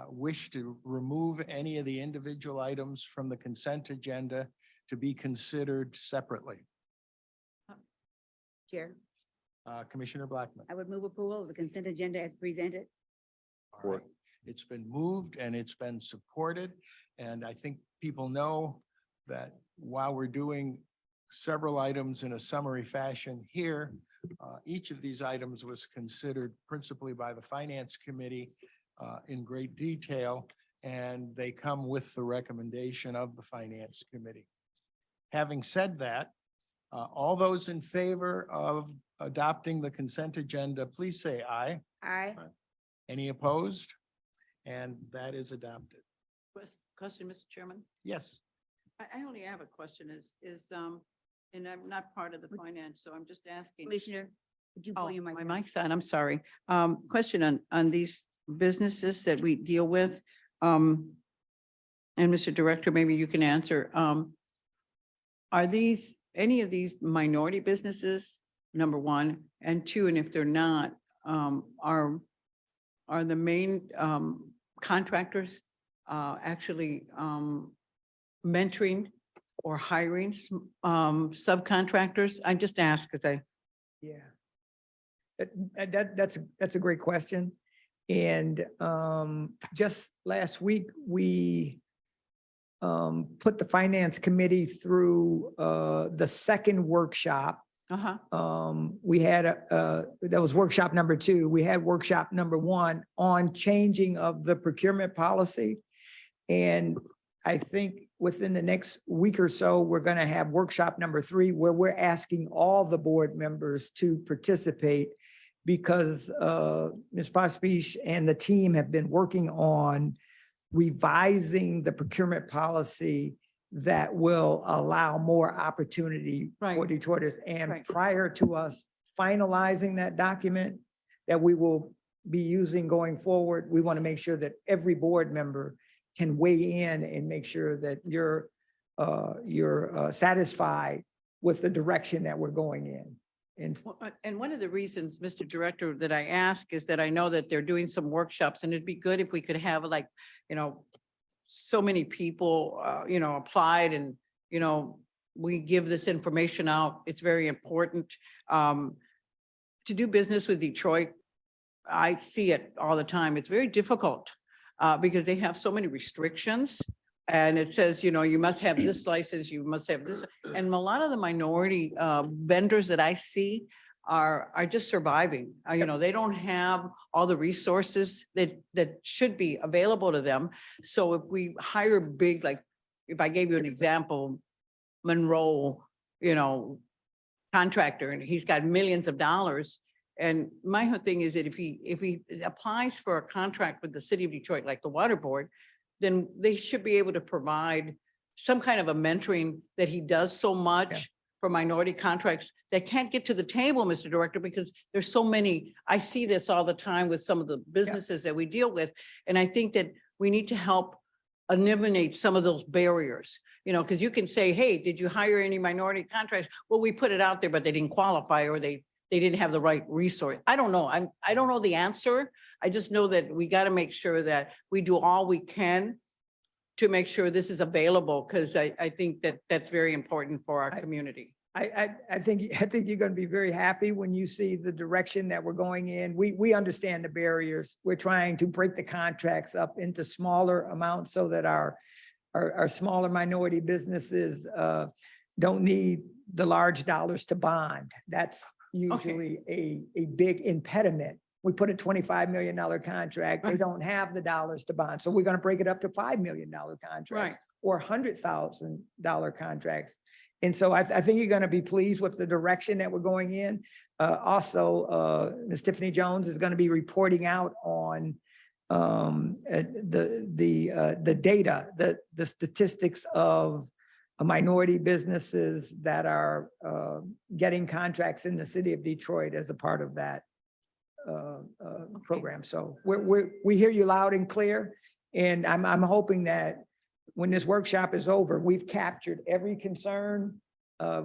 wish to remove any of the individual items from the consent agenda to be considered separately? Chair, Commissioner Blackman. I would move approval of the consent agenda as presented. All right. It's been moved and it's been supported. And I think people know that while we're doing several items in a summary fashion here, each of these items was considered principally by the Finance Committee in great detail, and they come with the recommendation of the Finance Committee. Having said that, all those in favor of adopting the consent agenda, please say aye. Aye. Any opposed? And that is adopted. Question, Mr. Chairman. Yes. I only have a question and I'm not part of the finance, so I'm just asking. Commissioner, would you Oh, pull your mic? my down? mic's on, I'm sorry. Question on these businesses that we deal with. And Mr. Director, maybe you can answer. Are these, any of these minority businesses, number one, and two, and if they're not, are the main contractors actually mentoring or hiring subcontractors? I just ask because Yeah. That's a great question. And just last week, we put the Finance Committee through the second workshop. We had, that was workshop number 2. We had workshop number 1 on changing of the procurement policy. And I think within the next week or so, we're going to have workshop number 3, where we're asking all the board members to participate because Ms. Pashpish and the team have been working on revising the procurement policy that will allow more opportunity for Detroiters. And prior to us finalizing that document that we will be using going forward, we want to make sure that every board member can weigh in and make sure that you're satisfied with the direction that we're going in. And one of the reasons, Mr. Director, that I ask is that I know that they're doing some workshops and it'd be good if we could have like, so many people, applied and, we give this information out. It's very important. To do business with Detroit, I see it all the time. It's very difficult because they have so many restrictions. And it says, you must have this license, you must have this. And a lot of the minority vendors that I see are just surviving. They don't have all the resources that should be available to them. So if we hire big, like if I gave you an example, Monroe, contractor, and he's got millions of dollars. And my whole thing is that if he applies for a contract with the city of Detroit, like the water board, then they should be able to provide some kind of a mentoring that he does so much for minority contracts that can't get to the table, Mr. Director, because there's so many. I see this all the time with some of the businesses that we deal with. And I think that we need to help eliminate some of those barriers, because you can say, hey, did you hire any minority contracts? Well, we put it out there, but they didn't qualify or they didn't have the right resource. I don't know. I don't know the answer. I just know that we got to make sure that we do all we can to make sure this is available, because I think that that's very important for our community. I think you're going to be very happy when you see the direction that we're going in. We understand the barriers. We're trying to break the contracts up into smaller amounts so that our smaller minority businesses don't need the large dollars to bond. That's usually a big impediment. We put a $25 million contract. They don't have the dollars to bond. So we're going to break it up to $5 million contracts or $100,000 contracts. And so I think you're going to be pleased with the direction that we're going in. Also, Ms. Tiffany Jones is going to be reporting out on the data, the statistics of minority businesses that are getting contracts in the city of Detroit as a part of that program. So we hear you loud and clear. And I'm hoping that when this workshop is over, we've captured every concern.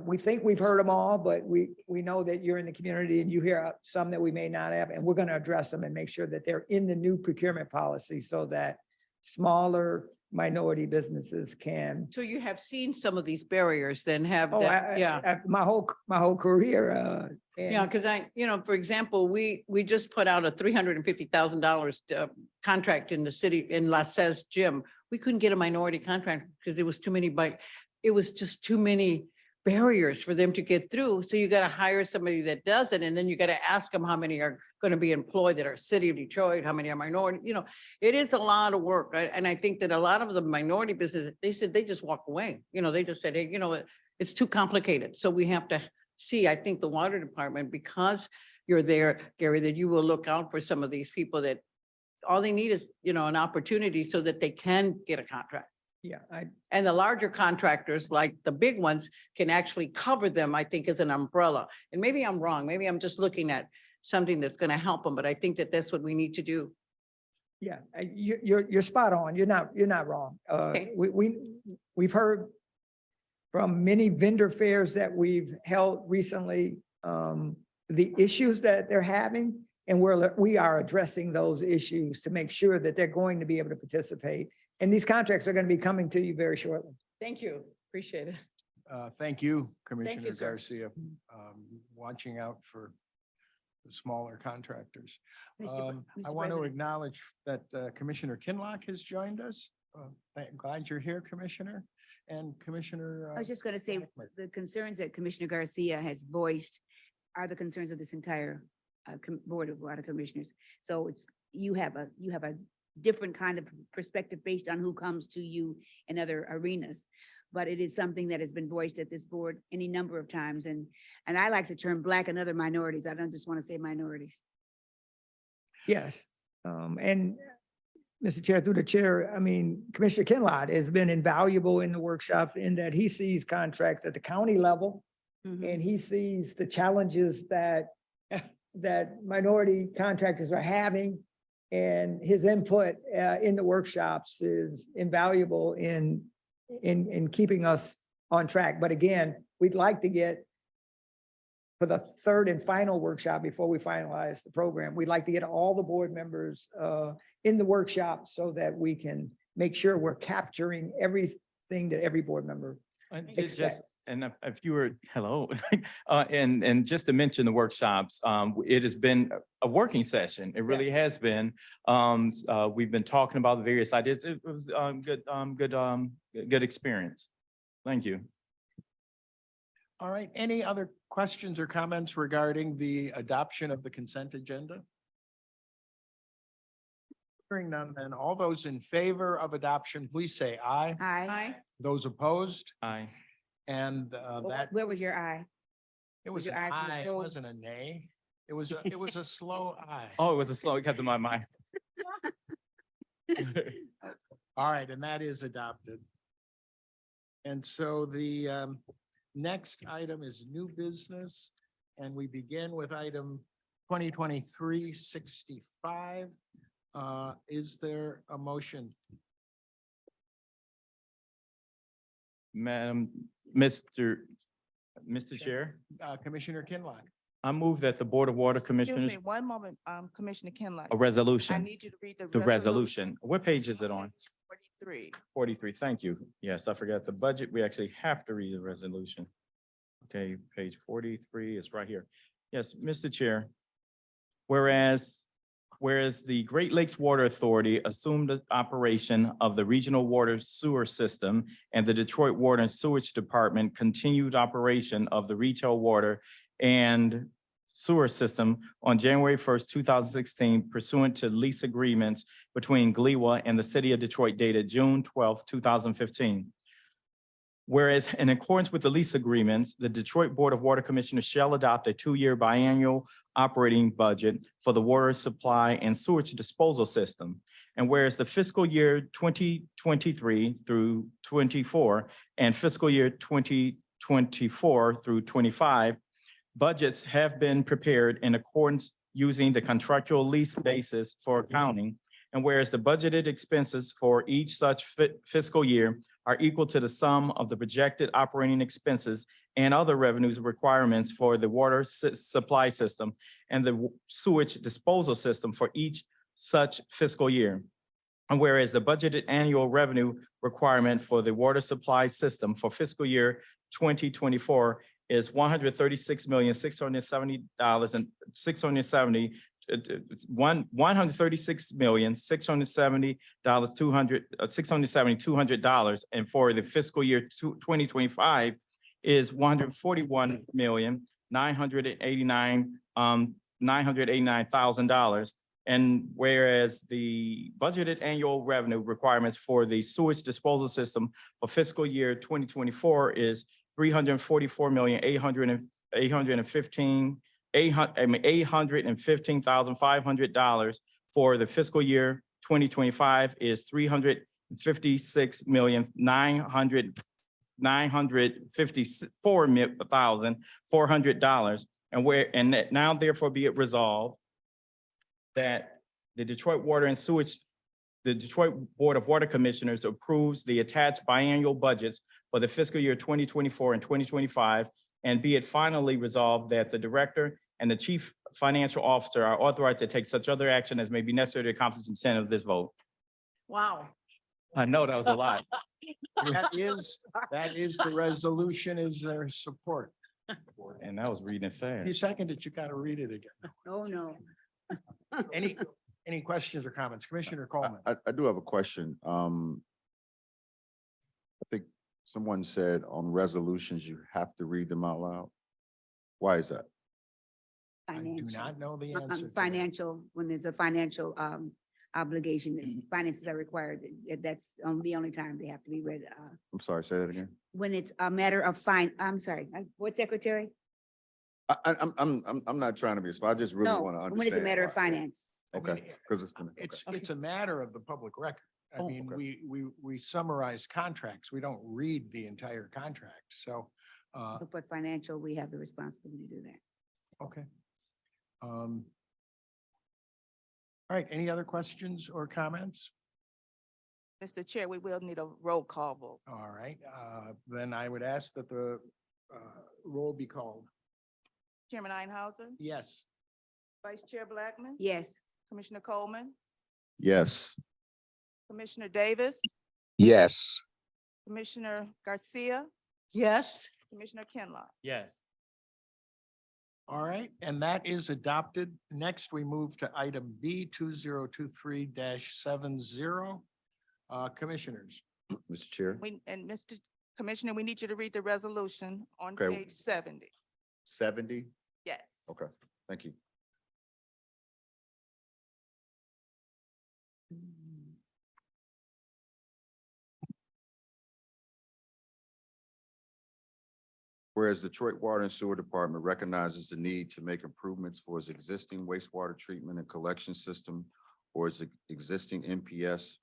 We think we've heard them all, but we know that you're in the community and you hear some that we may not have, and we're going to address them and make sure that they're in the new procurement policy so that smaller minority businesses can. So you have seen some of these barriers then have, Oh, that- yeah. my whole career. Yeah, and- because for example, we just put out a $350,000 contract in the city, in La Cesse gym. We couldn't get a minority contract because there was too many, it was just too many barriers for them to get through. So you got to hire somebody that does it, and then you got to ask them how many are going to be employed that are city of Detroit, how many are minority, it is a lot of work. And I think that a lot of the minority businesses, they said they just walk away. They just said, hey, it's too complicated. So we have to see, I think the water department, because you're there, Gary, that you will look out for some of these people that all they need is, an opportunity so that they can get a contract. Yeah, And the larger contractors, like the big ones, can actually cover them, I think, as an umbrella. And maybe I'm wrong. Maybe I'm just looking at something that's going to help them, but I think that that's what we need to do. Yeah, you're spot on. You're not wrong. Okay. We've heard from many vendor fairs that we've held recently, the issues that they're having, and we are addressing those issues to make sure that they're going to be able to participate. And these contracts are going to be coming to you very shortly. Thank you. Appreciate it. Thank you, Commissioner sir. Garcia, watching out for the smaller contractors. Mr. I want to President. acknowledge that Commissioner Kinlock has joined us. Glad you're here, Commissioner, and Commissioner. I was just going to say, Blackmer. the concerns that Commissioner Garcia has voiced are the concerns of this entire Board of Water Commissioners. So you have a different kind of perspective based on who comes to you in other arenas. But it is something that has been voiced at this board any number of times. And I like the term Black and other minorities. I don't just want to say minorities. Yes. And Mr. Chair, through the chair, Commissioner Kinlott has been invaluable in the workshops in that he sees contracts at the county level, and he sees the challenges that minority contractors are having. And his input in the workshops is invaluable in keeping us on track. But again, we'd like to get, for the third and final workshop before we finalize the program, we'd like to get all the board members in the workshop so that we can make sure we're capturing everything that every board member expects. And if you were, hello, and just to mention the workshops, it has been a working session. It really has been. We've been talking about the various ideas. It was good experience. Thank you. All right, any other questions or comments regarding the adoption of the consent agenda? Hearing none, then all those in favor of adoption, please say aye. Aye. Those opposed? Aye. And that, Where was your eye? it was your an aye for the aye, it vote? wasn't a nay. It was a slow aye. Oh, it was a slow, because of my mind. All right, and that is adopted. And so the next item is new business, and we begin with item 2023-65. Is there a motion? Mr. Chair, Commissioner Kinlock. I move that the Board of Water Excuse Commissioners, me, one moment, Commissioner Kinlock. a I resolution, need you to read the resolution. What page is it on? 43. 43, thank you. Yes, I forgot the budget. We actually have to read the resolution. Okay, page 43 is right here. Yes, Mr. Chair. Whereas the Great Lakes Water Authority assumed the operation of the regional water sewer system and the Detroit Water and Sewage Department continued operation of the retail water and sewer system on January 1st, 2016 pursuant to lease agreements between GLEWA and the City of Detroit dated June 12th, 2015. Whereas in accordance with the lease agreements, the Detroit Board of Water Commissioners shall adopt a two-year biannual operating budget for the water supply and sewage disposal system. And whereas the fiscal year 2023 through 24 and fiscal year 2024 through 25 budgets have been prepared in accordance using the contractual lease basis for accounting. And whereas the budgeted expenses for each such fiscal year are equal to the sum of the projected operating expenses and other revenues requirements for the water supply system and the sewage disposal system for each such fiscal year. And whereas the budgeted annual revenue requirement for the water supply system for fiscal year 2024 is $136,670,000 and $670,200, and for the fiscal year 2025 is $141,989,000. And whereas the budgeted annual revenue requirements for the sewage disposal system for fiscal year 2024 is $815,500, for the fiscal year 2025 is $356,954,400. And that now therefore be it resolved that the Detroit Board of Water Commissioners approves the attached biannual budgets for the fiscal year 2024 and 2025, and be it finally resolved that the director and the chief financial officer are authorized to take such other action as may be necessary to accomplish the intent of this vote. Wow. I know that was a lot. That is the resolution. Is there support? And I was reading it You fast. seconded, you got to read it again. Oh, no. Any questions or comments? Commissioner Coleman? I do have a question. I think someone said on resolutions, you have to read them out loud. Why is that? I do Financial. not know the answer. to that. Financial, when there's a financial obligation, finances are required, that's the only time they have to be read. I'm sorry, say that again. When it's a matter of I'm sorry, Board Secretary? I'm not trying to be, I just really No, want to understand. when it's a matter of finance. Okay, because it's been. It's a matter of the public record. I Oh, mean, okay. we summarize contracts. We don't read the entire contract. So, But financial, we have the responsibility to do that. okay. All right, any other questions or comments? Mr. Chair, we will need a roll call vote. All right, then I would ask that the roll be called. Chairman Einhauser, Yes. Vice Chair Blackman, Yes. Commissioner Coleman, Yes. Commissioner Davis, Yes. Commissioner Garcia, Yes. Commissioner Kinlock. Yes. All right, and that is adopted. Next, we move to item B 2023-70. Commissioners. Mr. Chair, Mr. Commissioner, we need you to read the resolution on Okay. page 70. 70. Yes. Okay, thank you. Whereas the Detroit Water and Sewer Department recognizes the need to make improvements for its existing wastewater treatment and collection system or its existing NPS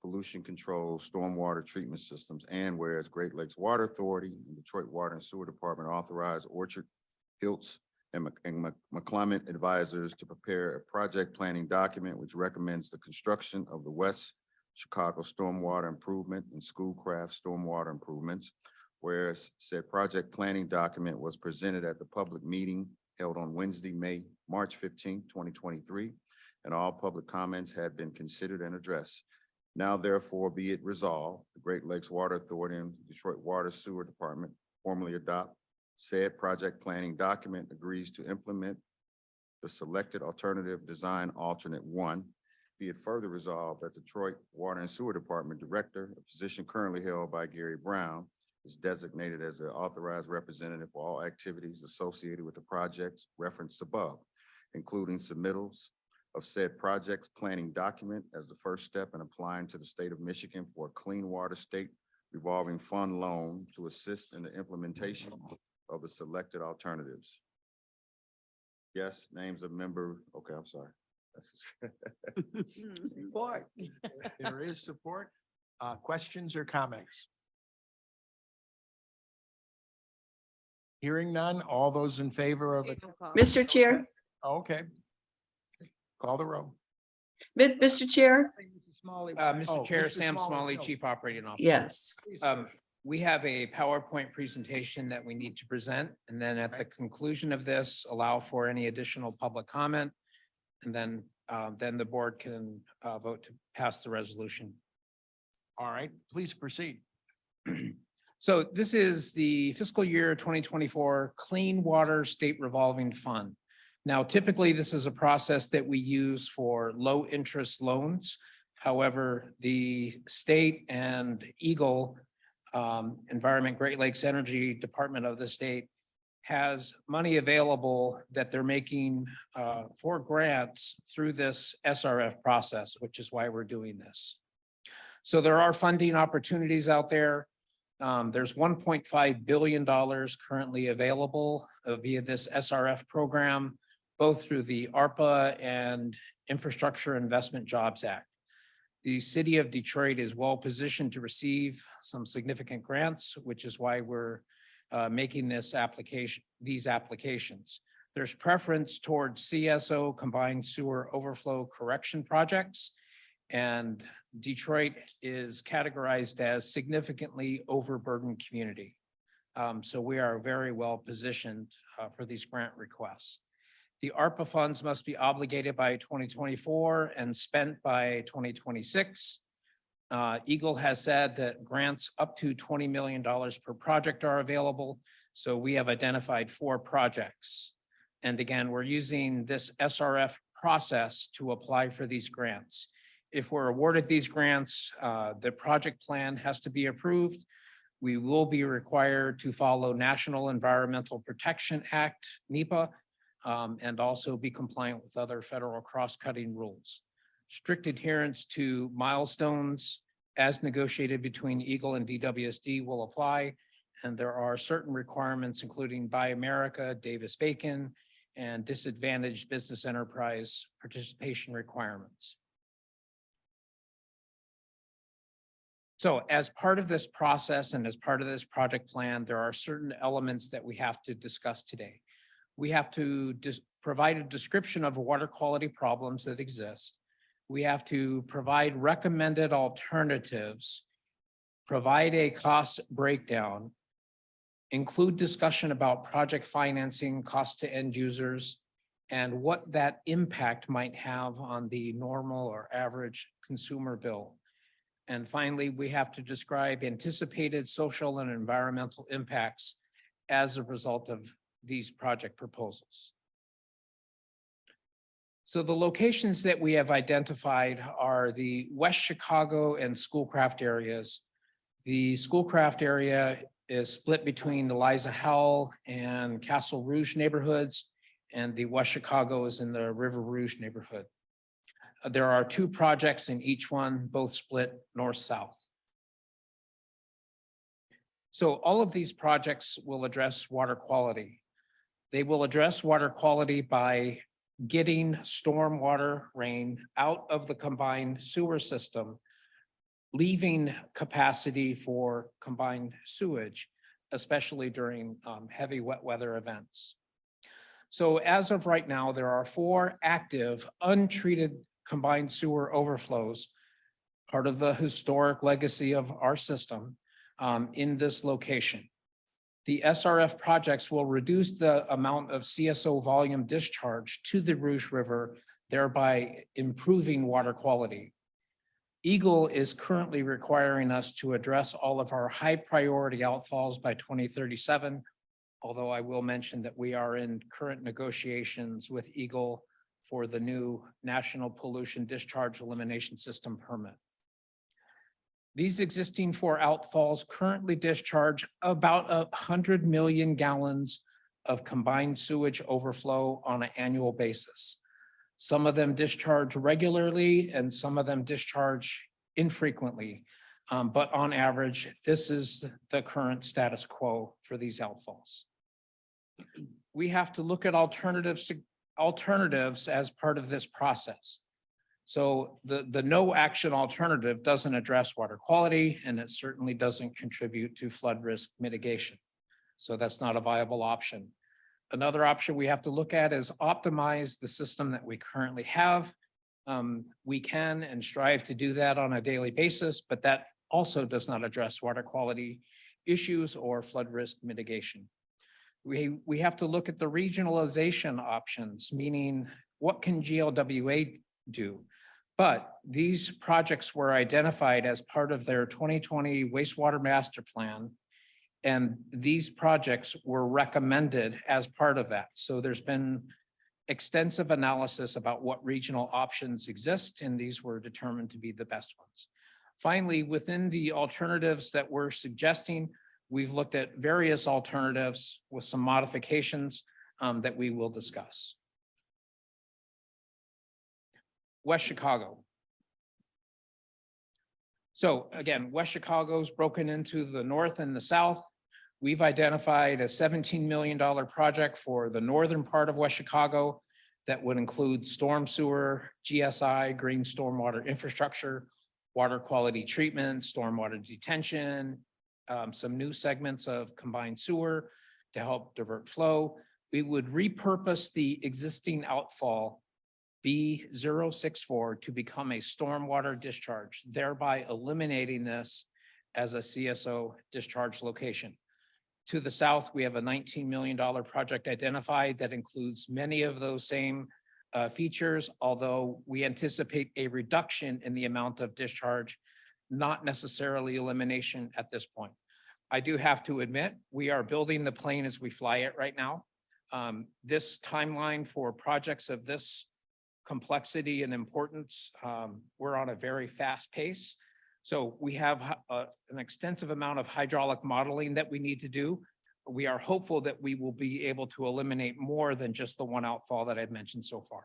pollution control, stormwater treatment systems, and whereas Great Lakes Water Authority and Detroit Water and Sewer Department authorize Orchard, Hiltz, and McClement advisors to prepare a project planning document which recommends the construction of the West Chicago Stormwater Improvement and Schoolcraft Stormwater Improvements. Whereas said project planning document was presented at the public meeting held on Wednesday, March 15, 2023, and all public comments had been considered and addressed. Now therefore be it resolved, the Great Lakes Water Authority and Detroit Water Sewer Department formally adopt said project planning document, agrees to implement the selected alternative design alternate 1. Be it further resolved that Detroit Water and Sewer Department Director, a position currently held by Gary Brown, is designated as the authorized representative for all activities associated with the projects referenced above, including submittals of said projects planning document as the first step in applying to the state of Michigan for a clean water state revolving fund loan to assist in the implementation of the selected alternatives. Yes, names of member, okay, I'm sorry. Support. There is support. Questions or comments? Hearing none, all those in favor of it? Mr. Chair, Okay. Call the roll. Mr. Chair, Oh, Mr. Chair, Mr. Sam Smalley, Smalley, no. Chief Operating Officer. yes. We have a PowerPoint presentation that we need to present, and then at the conclusion of this, allow for any additional public comment. And then the board can vote to pass the resolution. All right, please proceed. So this is the fiscal year 2024 Clean Water State Revolving Fund. Now, typically, this is a process that we use for low interest loans. However, the state and Eagle Environment Great Lakes Energy Department of the state has money available that they're making for grants through this SRF process, which is why we're doing this. So there are funding opportunities out there. There's $1.5 billion currently available via this SRF program, both through the ARPA and Infrastructure Investment Jobs Act. The city of Detroit is well positioned to receive some significant grants, which is why we're making these applications. There's preference towards CSO combined sewer overflow correction projects. And Detroit is categorized as significantly overburdened community. So we are very well positioned for these grant requests. The ARPA funds must be obligated by 2024 and spent by 2026. Eagle has said that grants up to $20 million per project are available. So we have identified 4 projects. And again, we're using this SRF process to apply for these grants. If we're awarded these grants, the project plan has to be approved. We will be required to follow National Environmental Protection Act, NEPA, and also be compliant with other federal cross-cutting rules. Strict adherence to milestones as negotiated between Eagle and DWSD will apply. And there are certain requirements, including Buy America, Davis-Bacon, and disadvantaged business enterprise participation requirements. So as part of this process and as part of this project plan, there are certain elements that we have to discuss today. We have to provide a description of water quality problems that exist. We have to provide recommended alternatives, provide a cost breakdown, include discussion about project financing, cost to end users, and what that impact might have on the normal or average consumer bill. And finally, we have to describe anticipated social and environmental impacts as a result of these project proposals. So the locations that we have identified are the West Chicago and Schoolcraft areas. The Schoolcraft area is split between the Liza Howell and Castle Rouge neighborhoods, and the West Chicago is in the River Rouge neighborhood. There are 2 projects in each one, both split north-south. So all of these projects will address water quality. They will address water quality by getting stormwater rain out of the combined sewer system, leaving capacity for combined sewage, especially during heavy wet weather events. So as of right now, there are 4 active untreated combined sewer overflows, part of the historic legacy of our system in this location. The SRF projects will reduce the amount of CSO volume discharge to the Rouge River, thereby improving water quality. Eagle is currently requiring us to address all of our high priority outfalls by 2037, although I will mention that we are in current negotiations with Eagle for the new National Pollution Discharge Elimination System permit. These existing 4 outfalls currently discharge about 100 million gallons of combined sewage overflow on an annual basis. Some of them discharge regularly and some of them discharge infrequently. But on average, this is the current status quo for these outfalls. We have to look at alternatives as part of this process. So the no action alternative doesn't address water quality, and it certainly doesn't contribute to flood risk mitigation. So that's not a viable option. Another option we have to look at is optimize the system that we currently have. We can and strive to do that on a daily basis, but that also does not address water quality issues or flood risk mitigation. We have to look at the regionalization options, meaning what can GLWA do? But these projects were identified as part of their 2020 wastewater master plan. And these projects were recommended as part of that. So there's been extensive analysis about what regional options exist, and these were determined to be the best ones. Finally, within the alternatives that we're suggesting, we've looked at various alternatives with some modifications that we will discuss. West Chicago. So again, West Chicago is broken into the north and the south. We've identified a $17 million project for the northern part of West Chicago that would include storm sewer, GSI, green stormwater infrastructure, water quality treatment, stormwater detention, some new segments of combined sewer to help divert flow. We would repurpose the existing outfall B064 to become a stormwater discharge, thereby eliminating this as a CSO discharge location. To the south, we have a $19 million project identified that includes many of those same features, although we anticipate a reduction in the amount of discharge, not necessarily elimination at this point. I do have to admit, we are building the plane as we fly it right now. This timeline for projects of this complexity and importance, we're on a very fast pace. So we have an extensive amount of hydraulic modeling that we need to do. We are hopeful that we will be able to eliminate more than just the one outfall that I've mentioned so far.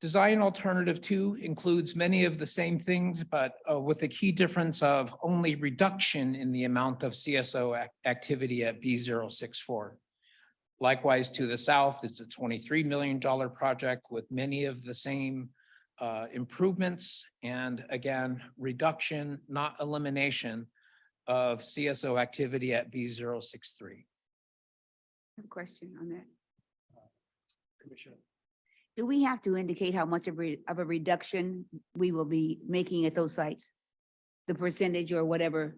Design alternative 2 includes many of the same things, but with the key difference of only reduction in the amount of CSO activity at B064. Likewise, to the south, it's a $23 million project with many of the same improvements, and again, reduction, not elimination of CSO activity at B063. I have a question on that. Commissioner. Do we have to indicate how much of a reduction we will be making at those sites? The percentage or whatever,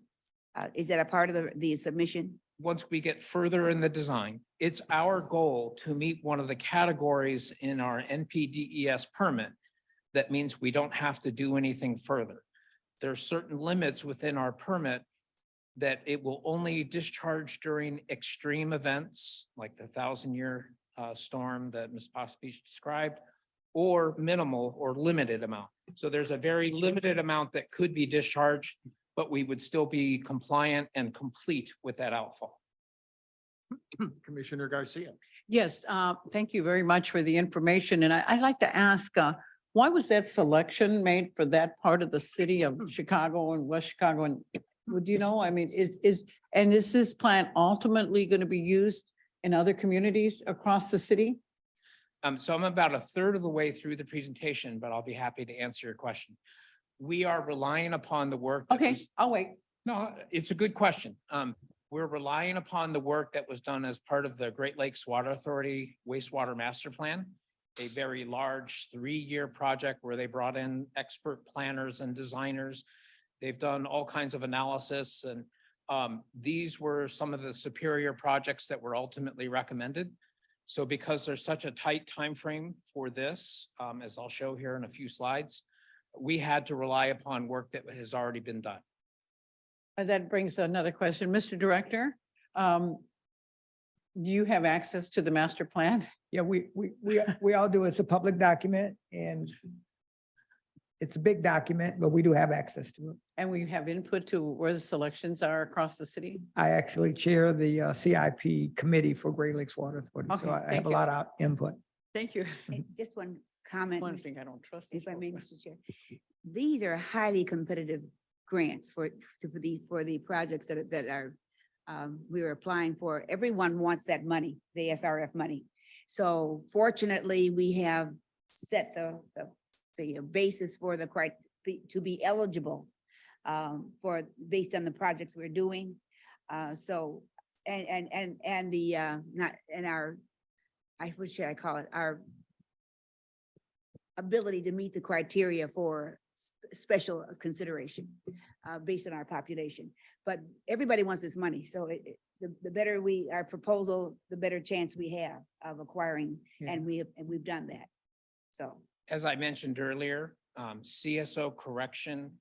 is that a part of the submission? Once we get further in the design, it's our goal to meet one of the categories in our NPDES permit. That means we don't have to do anything further. There are certain limits within our permit that it will only discharge during extreme events like the 1,000-year storm that Ms. Pospish described, or minimal or limited amount. So there's a very limited amount that could be discharged, but we would still be compliant and complete with that outfall. Commissioner Garcia. Yes, thank you very much for the information. And I'd like to ask, why was that selection made for that part of the city of Chicago and West Chicago? And would you know, I mean, is this plant ultimately going to be used in other communities across the city? So I'm about a third of the way through the presentation, but I'll be happy to answer your question. We are relying upon the work. Okay, I'll wait. No, it's a good question. We're relying upon the work that was done as part of the Great Lakes Water Authority wastewater master plan, a very large 3-year project where they brought in expert planners and designers. They've done all kinds of analysis, and these were some of the superior projects that were ultimately recommended. So because there's such a tight time frame for this, as I'll show here in a few slides, we had to rely upon work that has already been done. That brings another question. Mr. Director, do you have access to the master plan? Yeah, we all do. It's a public document and it's a big document, but we do have access to it. And we have input to where the selections are across the city? I actually chair the CIP committee for Great Lakes Water Authority, so Okay, I have a lot of input. Thank you. Just one comment. One thing I don't trust. If I may, Mr. Chair. these are highly competitive grants for the projects that are we're applying for. Everyone wants that money, the SRF money. So fortunately, we have set the basis for to be eligible based on the projects we're doing. So, and the, not, and our, what should I call it? Our ability to meet the criteria for special consideration based on our population. But everybody wants this money. So the better our proposal, the better chance we have of acquiring, and we've done that. So. As I mentioned earlier, CSO correction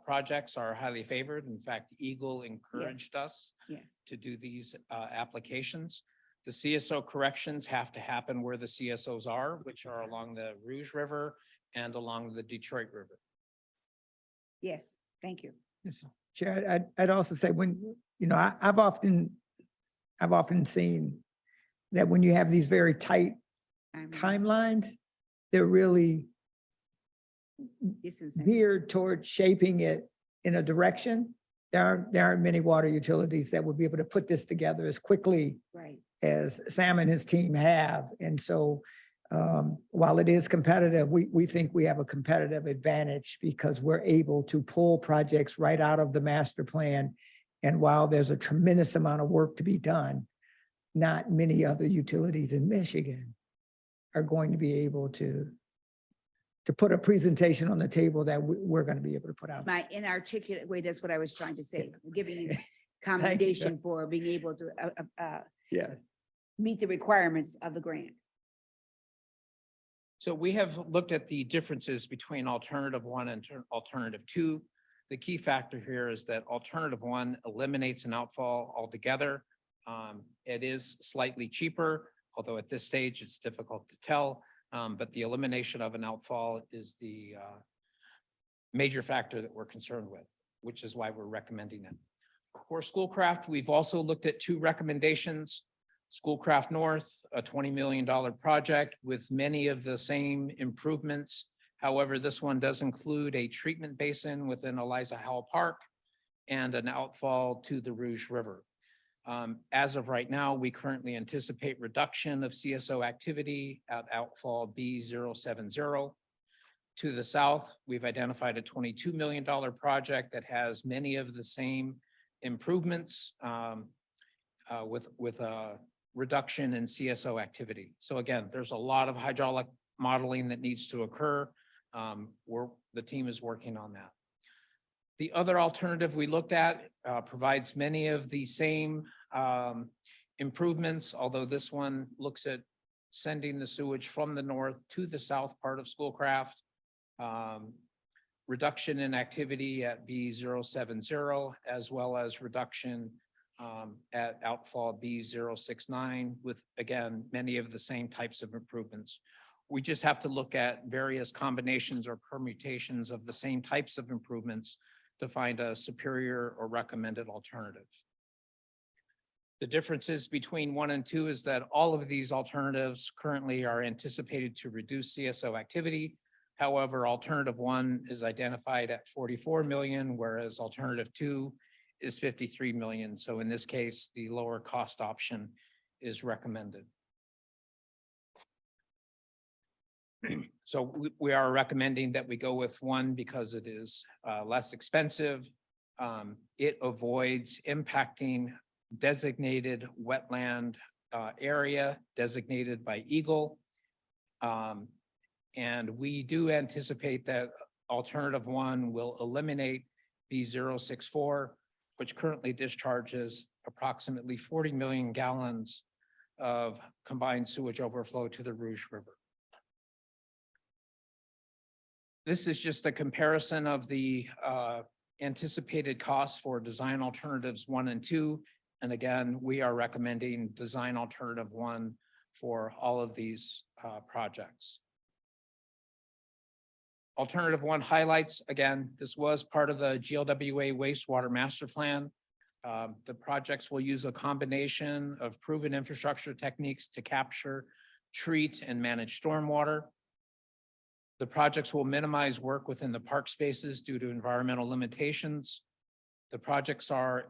projects are highly favored. In fact, Eagle encouraged us to do these applications. The CSO corrections have to happen where the CSOs are, which are along the Rouge River and along the Detroit River. Yes, thank you. Chair, I'd also say I've often seen that when you have these very tight timelines, they're really geared toward shaping it in a direction. There aren't many water utilities that will be able to put this together as quickly as Sam and his team have. And so while it is competitive, we think we have a competitive advantage because we're able to pull projects right out of the master plan. And while there's a tremendous amount of work to be done, not many other utilities in Michigan are going to be able to put a presentation on the table that we're going to be able to put out. My inarticulate way, that's what I was trying to say. I'm giving you commendation for being able to meet the requirements of the grant. So we have looked at the differences between alternative 1 and alternative 2. The key factor here is that alternative 1 eliminates an outfall altogether. It is slightly cheaper, although at this stage it's difficult to tell. But the elimination of an outfall is the major factor that we're concerned with, which is why we're recommending it. For Schoolcraft, we've also looked at 2 recommendations. Schoolcraft North, a $20 million project with many of the same improvements. However, this one does include a treatment basin within Eliza Howell Park and an outfall to the Rouge River. As of right now, we currently anticipate reduction of CSO activity at outfall B070. To the south, we've identified a $22 million project that has many of the same improvements with a reduction in CSO activity. So again, there's a lot of hydraulic modeling that needs to occur. The team is working on that. The other alternative we looked at provides many of the same improvements, although this one looks at sending the sewage from the north to the south part of Schoolcraft, reduction in activity at B070, as well as reduction at outfall B069 with, again, many of the same types of improvements. We just have to look at various combinations or permutations of the same types of improvements to find a superior or recommended alternative. The differences between 1 and 2 is that all of these alternatives currently are anticipated to reduce CSO activity. However, alternative 1 is identified at 44 million, whereas alternative 2 is 53 million. So in this case, the lower cost option is recommended. So we are recommending that we go with 1 because it is less expensive. It avoids impacting designated wetland area designated by Eagle. And we do anticipate that alternative 1 will eliminate B064, which currently discharges approximately 40 million gallons of combined sewage overflow to the Rouge River. This is just a comparison of the anticipated costs for design alternatives 1 and 2. And again, we are recommending design alternative 1 for all of these projects. Alternative 1 highlights, again, this was part of the GLWA wastewater master plan. The projects will use a combination of proven infrastructure techniques to capture, treat, and manage stormwater. The projects will minimize work within the park spaces due to environmental limitations. The projects are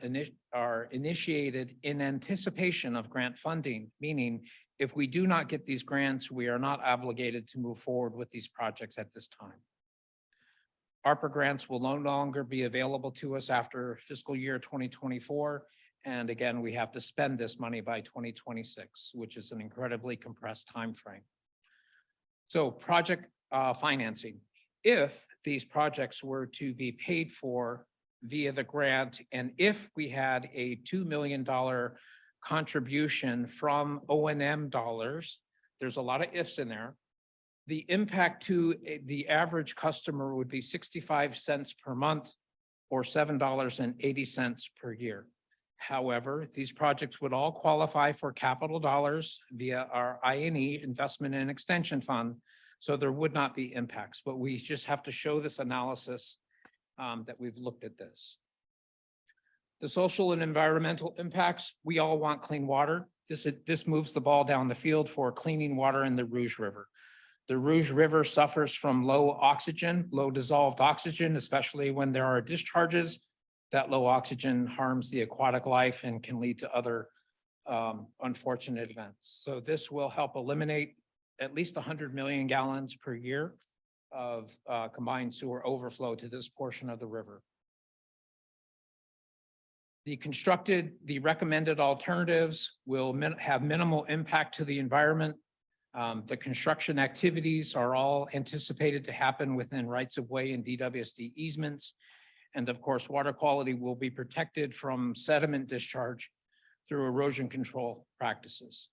initiated in anticipation of grant funding, meaning if we do not get these grants, we are not obligated to move forward with these projects at this time. ARPA grants will no longer be available to us after fiscal year 2024. And again, we have to spend this money by 2026, which is an incredibly compressed timeframe. So project financing. If these projects were to be paid for via the grant, and if we had a $2 million contribution from O&M dollars, there's a lot of ifs in there. The impact to the average customer would be 65 cents per month or $7.80 per year. However, these projects would all qualify for capital dollars via our I&E Investment and Extension Fund. So there would not be impacts, but we just have to show this analysis that we've looked at this. The social and environmental impacts, we all want clean water. This moves the ball down the field for cleaning water in the Rouge River. The Rouge River suffers from low oxygen, low dissolved oxygen, especially when there are discharges. That low oxygen harms the aquatic life and can lead to other unfortunate events. So this will help eliminate at least 100 million gallons per year of combined sewer overflow to this portion of the river. The recommended alternatives will have minimal impact to the environment. The construction activities are all anticipated to happen within rights of way and DWSD easements. And of course, water quality will be protected from sediment discharge through erosion control practices.